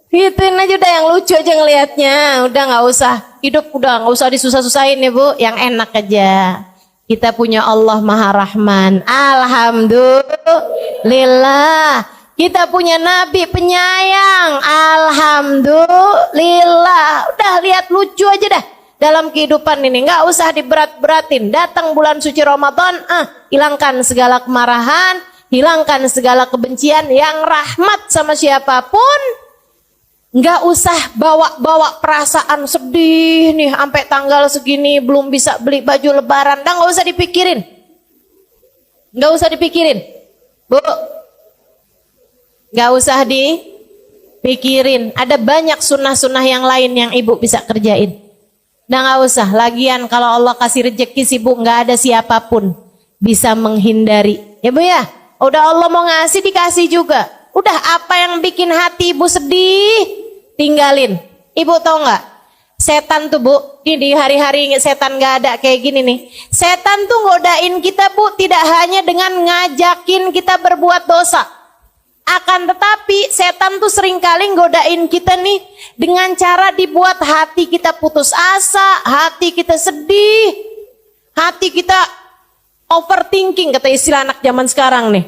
Gituin aja udah yang lucu aja ngelihatnya. Udah gak usah, hidup udah gak usah disusah-susahin ya, Bu. Yang enak aja. Kita punya Allah Maha Rahman. Alhamdulillah. Kita punya Nabi penyayang. Alhamdulillah. Udah lihat lucu aja dah dalam kehidupan ini. Gak usah diberat-beratin. Datang bulan suci Ramadan, hilangkan segala kemarahan, hilangkan segala kebencian. Yang rahmat sama siapapun. Nggak usah bawa-bawa perasaan sedih nih sampai tanggal segini belum bisa beli baju lebaran. Dah nggak usah dipikirin. Nggak usah dipikirin. Bu. Nggak usah dipikirin. Ada banyak sunnah-sunnah yang lain yang ibu bisa kerjain. Dah nggak usah. Lagian kalau Allah kasih rezeki sih, Bu, nggak ada siapapun bisa menghindari. Ya, Bu ya. Udah Allah mau ngasih dikasih juga. Udah apa yang bikin hati ibu sedih, tinggalin. Ibu tahu nggak? Setan tuh, Bu, ini di hari-hari setan nggak ada kayak gini nih. Setan tuh ngodain kita, Bu, tidak hanya dengan ngajakin kita berbuat dosa. Akan tetapi setan tuh seringkali ngodain kita nih dengan cara dibuat hati kita putus asa, hati kita sedih, hati kita overthinking, kata istilah anak zaman sekarang nih.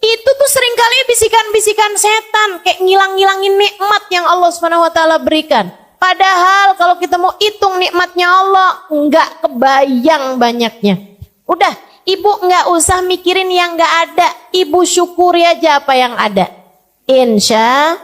Itu tuh seringkali bisikan-bisikan setan, kayak ngilang-ngilangin nikmat yang Allah SWT berikan. Padahal kalau kita mau hitung nikmatnya Allah, nggak kebayang banyaknya. Udah, ibu nggak usah mikirin yang nggak ada, ibu syukuri aja apa yang ada. Insya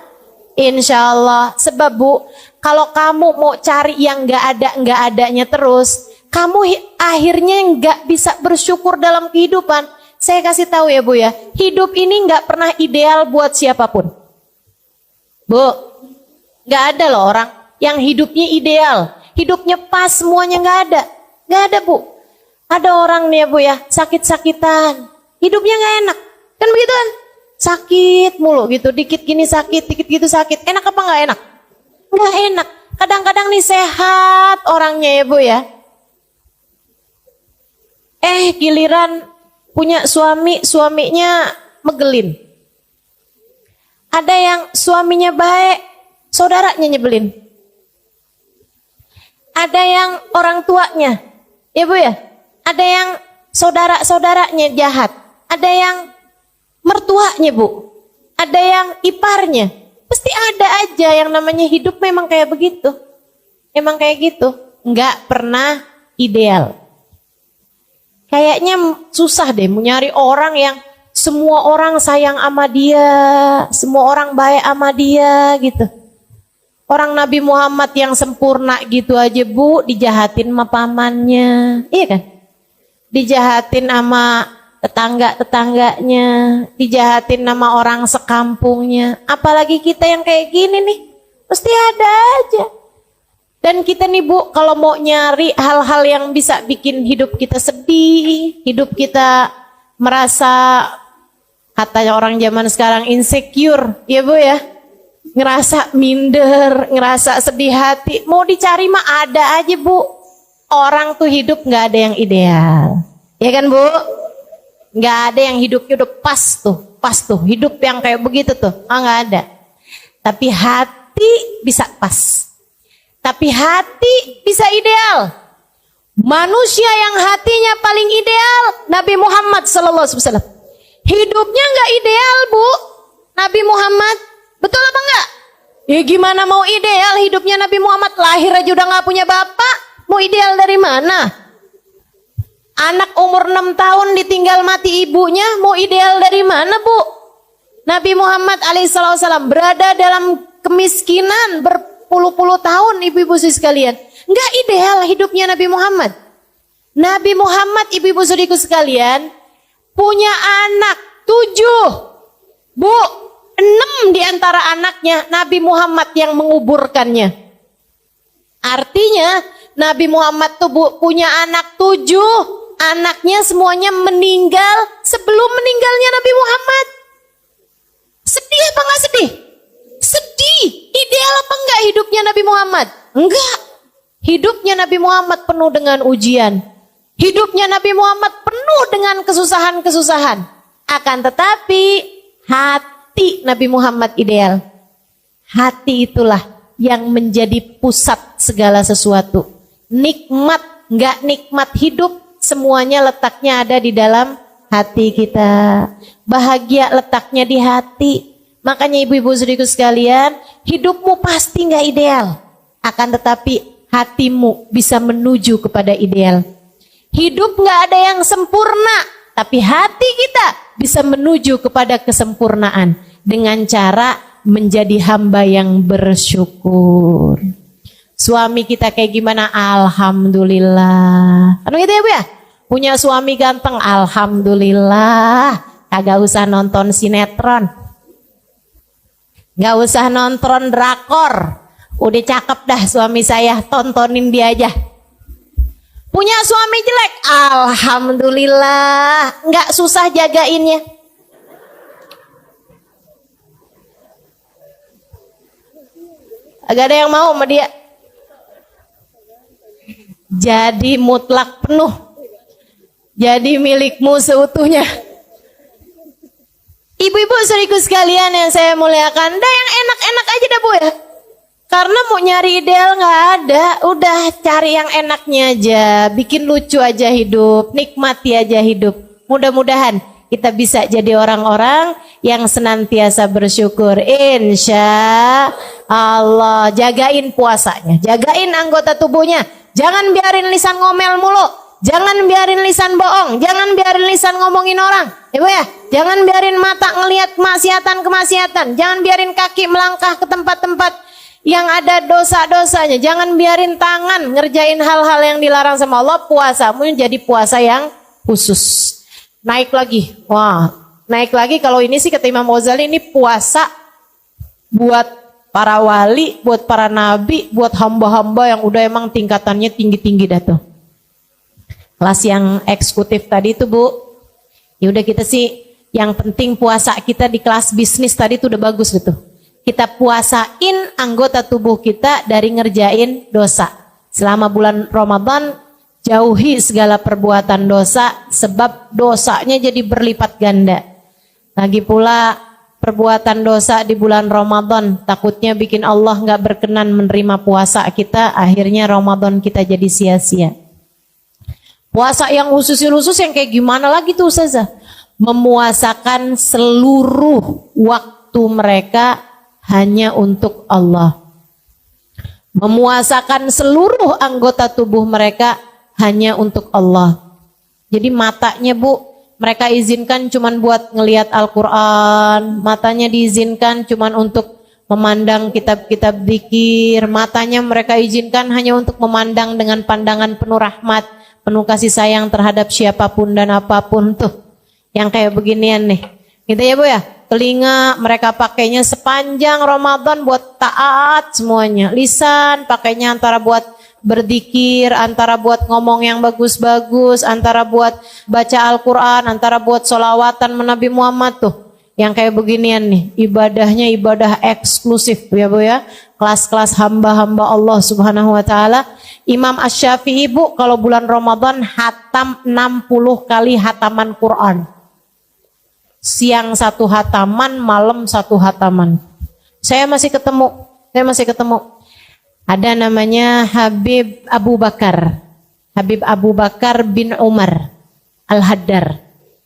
Allah. Sebab, Bu, kalau kamu mau cari yang nggak adanya terus, kamu akhirnya nggak bisa bersyukur dalam kehidupan. Saya kasih tahu ya, Bu ya, hidup ini nggak pernah ideal buat siapapun. Bu, nggak ada loh orang yang hidupnya ideal, hidupnya pas semuanya, nggak ada, Bu. Ada orang nih ya, Bu ya, sakit-sakitan, hidupnya nggak enak, kan begitu kan? Sakit mulu gitu, dikit gini sakit, dikit gitu sakit. Enak apa nggak enak? Nggak enak. Kadang-kadang nih sehat orangnya ya Bu ya. Giliran punya suami, suaminya megelin. Ada yang suaminya baik, saudaranya nyebelin. Ada yang orang tuanya, ya Bu ya. Ada yang saudara-saudaranya jahat. Ada yang mertuanya Bu. Ada yang iparnya. Pasti ada aja yang namanya hidup memang kayak begitu. Emang kayak gitu. Nggak pernah ideal. Kayaknya susah deh mau nyari orang yang semua orang sayang sama dia, semua orang baik sama dia gitu. Orang Nabi Muhammad yang sempurna gitu aja Bu, dijahatin sama pamannya, iya kan? Dijahatin sama tetangga-tetangganya, dijahatin sama orang sekampungnya. Apalagi kita yang kayak gini nih, pasti ada aja. Dan kita nih Bu, kalau mau nyari hal-hal yang bisa bikin hidup kita sedih, hidup kita merasa, katanya orang zaman sekarang insecure, ya Bu ya, ngerasa minder, ngerasa sedih hati, mau dicari mah ada aja Bu. Orang tuh hidup nggak ada yang ideal, ya kan Bu? Nggak ada yang hidupnya udah pas tuh, hidup yang kayak begitu tuh, nggak ada. Tapi hati bisa pas. Tapi hati bisa ideal. Manusia yang hatinya paling ideal Nabi Muhammad SAW. Hidupnya nggak ideal Bu, Nabi Muhammad. Betul apa enggak? Ya gimana mau ideal hidupnya Nabi Muhammad? Lahir aja udah nggak punya bapak. Mau ideal dari mana? Anak umur 6 tahun ditinggal mati ibunya. Mau ideal dari mana Bu? Nabi Muhammad alaihissalam berada dalam kemiskinan berpuluh-puluh tahun, ibu-ibu sekalian. Nggak ideal hidupnya Nabi Muhammad. Nabi Muhammad, ibu-ibu saudariku sekalian, punya anak 7. Bu, 6 di antara anaknya Nabi Muhammad yang menguburkannya. Artinya Nabi Muhammad tuh Bu, punya anak 7. Anaknya semuanya meninggal sebelum meninggalnya Nabi Muhammad. Sedih apa nggak sedih? Sedih. Ideal apa enggak hidupnya Nabi Muhammad? Enggak. Hidupnya Nabi Muhammad penuh dengan ujian. Hidupnya Nabi Muhammad penuh dengan kesusahan-kesusahan. Akan tetapi hati Nabi Muhammad ideal. Hati itulah yang menjadi pusat segala sesuatu. Nikmat, enggak nikmat hidup, semuanya letaknya ada di dalam hati kita. Bahagia letaknya di hati. Makanya ibu-ibu saudariku sekalian, hidupmu pasti nggak ideal. Akan tetapi hatimu bisa menuju kepada ideal. Hidup nggak ada yang sempurna, tapi hati kita bisa menuju kepada kesempurnaan dengan cara menjadi hamba yang bersyukur. Suami kita kayak gimana? Alhamdulillah. Anu gitu ya Bu ya? Punya suami ganteng, alhamdulillah. Kagak usah nonton sinetron. Gak usah nonton drakor. Udah cakep dah suami saya, tontonin dia aja. Punya suami jelek, alhamdulillah, gak susah jagainnya. Agak ada yang mau sama dia. Jadi mutlak penuh. Jadi milikmu seutuhnya. Ibu-ibu saudariku sekalian yang saya muliakan, dah yang enak-enak aja dah Bu ya. Karena mau nyari ideal nggak ada, udah cari yang enaknya aja, bikin lucu aja hidup, nikmati aja hidup. Mudah-mudahan kita bisa jadi orang-orang yang senantiasa bersyukur. Insya Allah. Jagain puasanya, jagain anggota tubuhnya. Jangan biarin lisan ngomel mulu. Jangan biarin lisan bohong, jangan biarin lisan ngomongin orang, ibu ya. Jangan biarin mata ngelihat kemaksiatan, jangan biarin kaki melangkah ke tempat-tempat yang ada dosa-dosanya. Jangan biarin tangan ngerjain hal-hal yang dilarang sama Allah. Puasamu jadi puasa yang khusus. Naik lagi, naik lagi. Kalau ini sih kata Imam Ghazali, ini puasa buat para wali, buat para nabi, buat hamba-hamba yang udah emang tingkatannya tinggi-tinggi dah tuh. Kelas yang eksekutif tadi itu Bu, ya udah kita sih Yang penting puasa kita di kelas bisnis tadi tuh udah bagus gitu. Kita puasain anggota tubuh kita dari ngerjain dosa. Selama bulan Ramadan jauhi segala perbuatan dosa sebab dosanya jadi berlipat ganda. Lagi pula perbuatan dosa di bulan Ramadan takutnya bikin Allah nggak berkenan menerima puasa kita, akhirnya Ramadan kita jadi sia-sia. Puasa yang khusus yang kayak gimana lagi tuh Ustazah? Memuasakan seluruh waktu mereka hanya untuk Allah. Memuasakan seluruh anggota tubuh mereka hanya untuk Allah. Jadi matanya Bu, mereka izinkan cuman buat ngelihat Al-Quran. Matanya diizinkan cuman untuk memandang kitab-kitab zikir. Matanya mereka izinkan hanya untuk memandang dengan pandangan penuh rahmat, penuh kasih sayang terhadap siapapun dan apapun tuh. Yang kayak beginian nih. Gitu ya Bu ya. Telinga mereka pakainya sepanjang Ramadan buat taat semuanya. Lisan pakainya antara buat berzikir, antara buat ngomong yang bagus-bagus, antara buat baca Al-Quran, antara buat sholawatan Nabi Muhammad tuh. Yang kayak beginian nih. Ibadahnya ibadah eksklusif ya Bu ya. Kelas-kelas hamba-hamba Allah Subhanahu wa ta'ala. Imam Asy-Syafi'i Bu kalau bulan Ramadan hatam 60 kali hataman Quran. Siang 1 hataman, malam 1 hataman. Saya masih ketemu. Ada namanya Habib Abu Bakar. Habib Abu Bakar bin Umar Al-Haddar.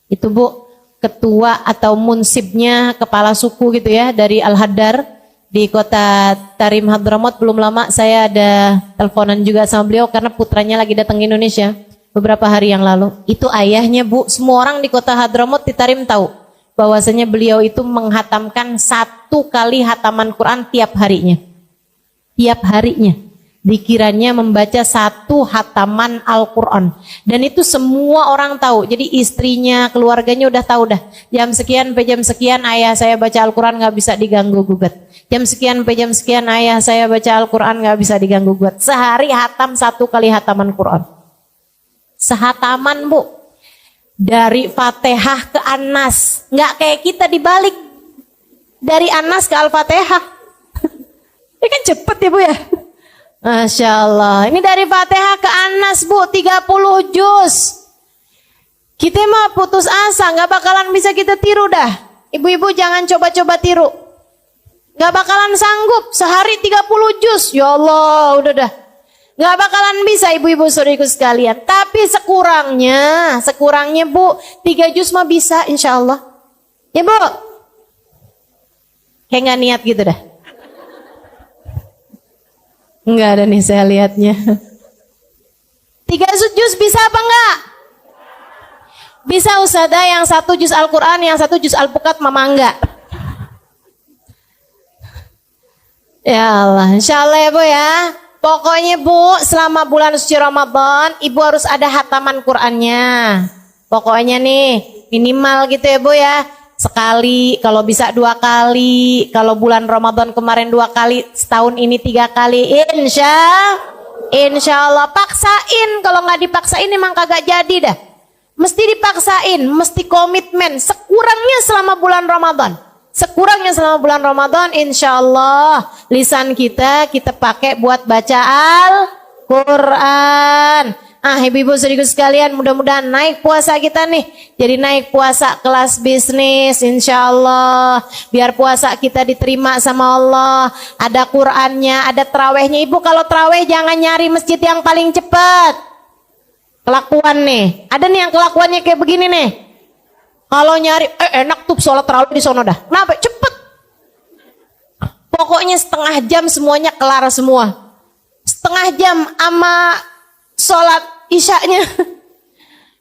Itu Bu, ketua atau munsibnya, kepala suku gitu ya dari Al-Haddar di kota Tarim Hadramut. Belum lama saya ada teleponan juga sama beliau karena putranya lagi datang ke Indonesia beberapa hari yang lalu. Itu ayahnya Bu, semua orang di kota Hadramut di Tarim tahu bahwasanya beliau itu menghatamkan 1 kali hataman Quran tiap harinya. Tiap harinya. Dikiranya membaca 1 hataman Al-Quran. Dan itu semua orang tahu. Jadi istrinya, keluarganya udah tahu dah. Jam sekian sampai jam sekian ayah saya baca Al-Quran gak bisa diganggu gugat. Jam sekian sampai jam sekian ayah saya baca Al-Quran gak bisa diganggu gugat. Sehari hatam 1 kali hataman Quran. Sehataman Bu. Dari Fatihah ke An-Nas. Nggak kayak kita dibalik. Dari An-Nas ke Al-Fatihah. Ini kan cepet ya Bu ya. Masya Allah. Ini dari Fatihah ke An-Nas Bu. 30 juz. Kita mah putus asa. Nggak bakalan bisa kita tiru dah. Ibu-ibu jangan coba-coba tiru. Nggak bakalan sanggup. Sehari 30 juz. Ya Allah udah dah. Nggak bakalan bisa ibu-ibu saudariku sekalian. Tapi sekurangnya Bu, 3 juz mah bisa insya Allah. Ya Bu. Kayak nggak niat gitu dah. Nggak ada nih saya lihatnya. 3 juz bisa apa enggak? Bisa Ustazah, yang 1 juz Al-Quran, yang 1 juz Al-Bukat mama enggak. Ya Allah, insya Allah ya Bu ya. Pokoknya Bu, selama bulan suci Ramadan, Ibu harus ada hataman Qur'annya. Pokoknya nih, minimal gitu ya Bu ya. Sekali, kalau bisa 2 kali. Kalau bulan Ramadan kemarin 2 kali, setahun ini 3 kali. Insya Allah. Paksain, kalau nggak dipaksain emang kagak jadi dah. Mesti dipaksain, mesti komitmen. Sekurangnya selama bulan Ramadan. Insya Allah lisan kita pakai buat baca Al-Quran. Ibu-ibu saudariku sekalian, mudah-mudahan naik puasa kita nih. Jadi naik puasa kelas bisnis insya Allah. Biar puasa kita diterima sama Allah. Ada Qurannya, ada terawihnya. Ibu kalau terawih jangan nyari masjid yang paling cepat. Kelakuan nih. Ada nih yang kelakuannya kayak begini nih. Kalau nyari, enak tuh sholat terawih di sono dah. Kenapa? Cepet. Pokoknya setengah jam semuanya kelar semua. Setengah jam sama sholat isyanya.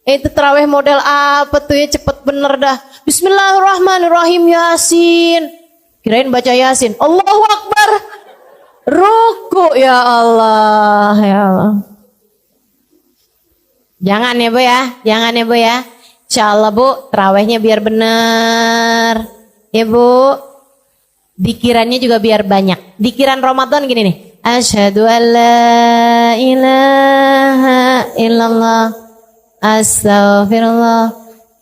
Itu terawih model apa tuh ya, cepet bener dah. Bismillahirrahmanirrahim, Yasin. Kirain baca Yasin. Allahu Akbar. Ruku, ya Allah. Ya Allah. Jangan ya Bu ya. Insya Allah Bu, terawihnya biar bener. Ya Bu, dikirannya juga biar banyak. Dikiran Ramadan gini nih. Asyhadu an la ilaha illallah. Astaghfirullah.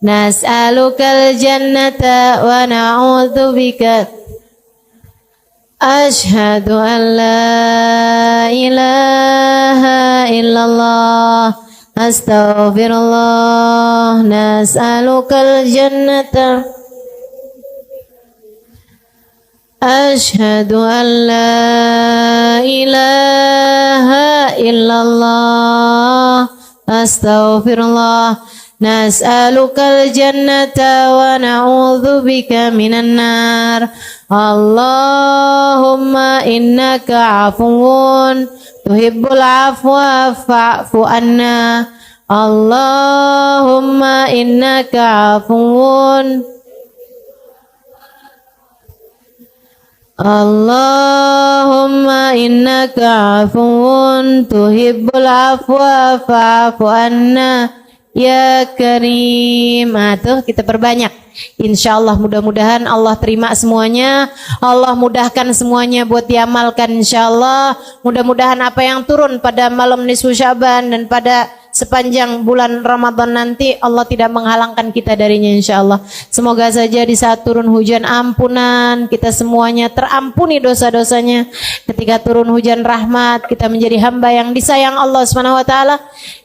nas'alukal jannata wa na'udzubika. Ashhadu an la ilaha illallah, astaghfirullah, nas'alukal jannata. Ashhadu an la ilaha illallah, astaghfirullah, nas'alukal jannata wa na'udzubika minan nar. Allahumma innaka afuwun tuhibbul afwa fa'fu anna. Allahumma innaka afuwun. Allahumma innaka afuwun tuhibbul afwa fa'fu anna ya karim. Tuh kita perbanyak. Insyaallah mudah-mudahan Allah terima semuanya. Allah mudahkan semuanya buat diamalkan insyaallah. Mudah-mudahan apa yang turun pada malam nisfu Sya'ban dan pada sepanjang bulan Ramadan nanti Allah tidak menghalangkan kita darinya insyaallah. Semoga saja di saat turun hujan ampunan kita semuanya terampuni dosa-dosanya. Ketika turun hujan rahmat kita menjadi hamba yang disayang Allah Subhanahu wa taala.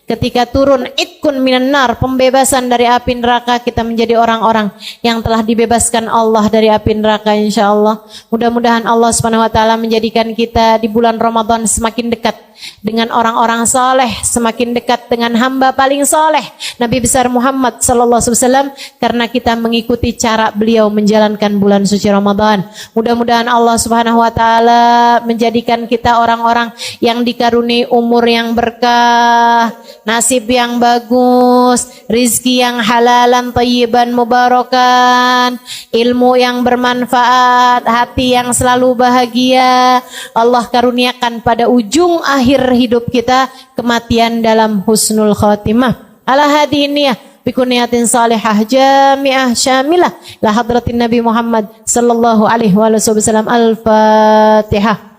Ketika turun itkun minan nar, pembebasan dari api neraka, kita menjadi orang-orang yang telah dibebaskan Allah dari api neraka insyaallah. Mudah-mudahan Allah Subhanahu wa taala menjadikan kita di bulan Ramadan semakin dekat dengan orang-orang saleh, semakin dekat dengan hamba paling saleh Nabi besar Muhammad sallallahu alaihi wasallam, karena kita mengikuti cara beliau menjalankan bulan suci Ramadan. Mudah-mudahan Allah Subhanahu wa taala menjadikan kita orang-orang yang dikaruniai umur yang berkah, nasib yang bagus, rizki yang halalan, thayyiban, mubarakan, ilmu yang bermanfaat, hati yang selalu bahagia. Allah karuniakan pada ujung akhir hidup kita kematian dalam husnul khatimah. Ala hadiniyah bikuniyatin salihah jami'ah syamilah la hadratin Nabi Muhammad sallallahu alaihi wasallam. Al-Fatihah.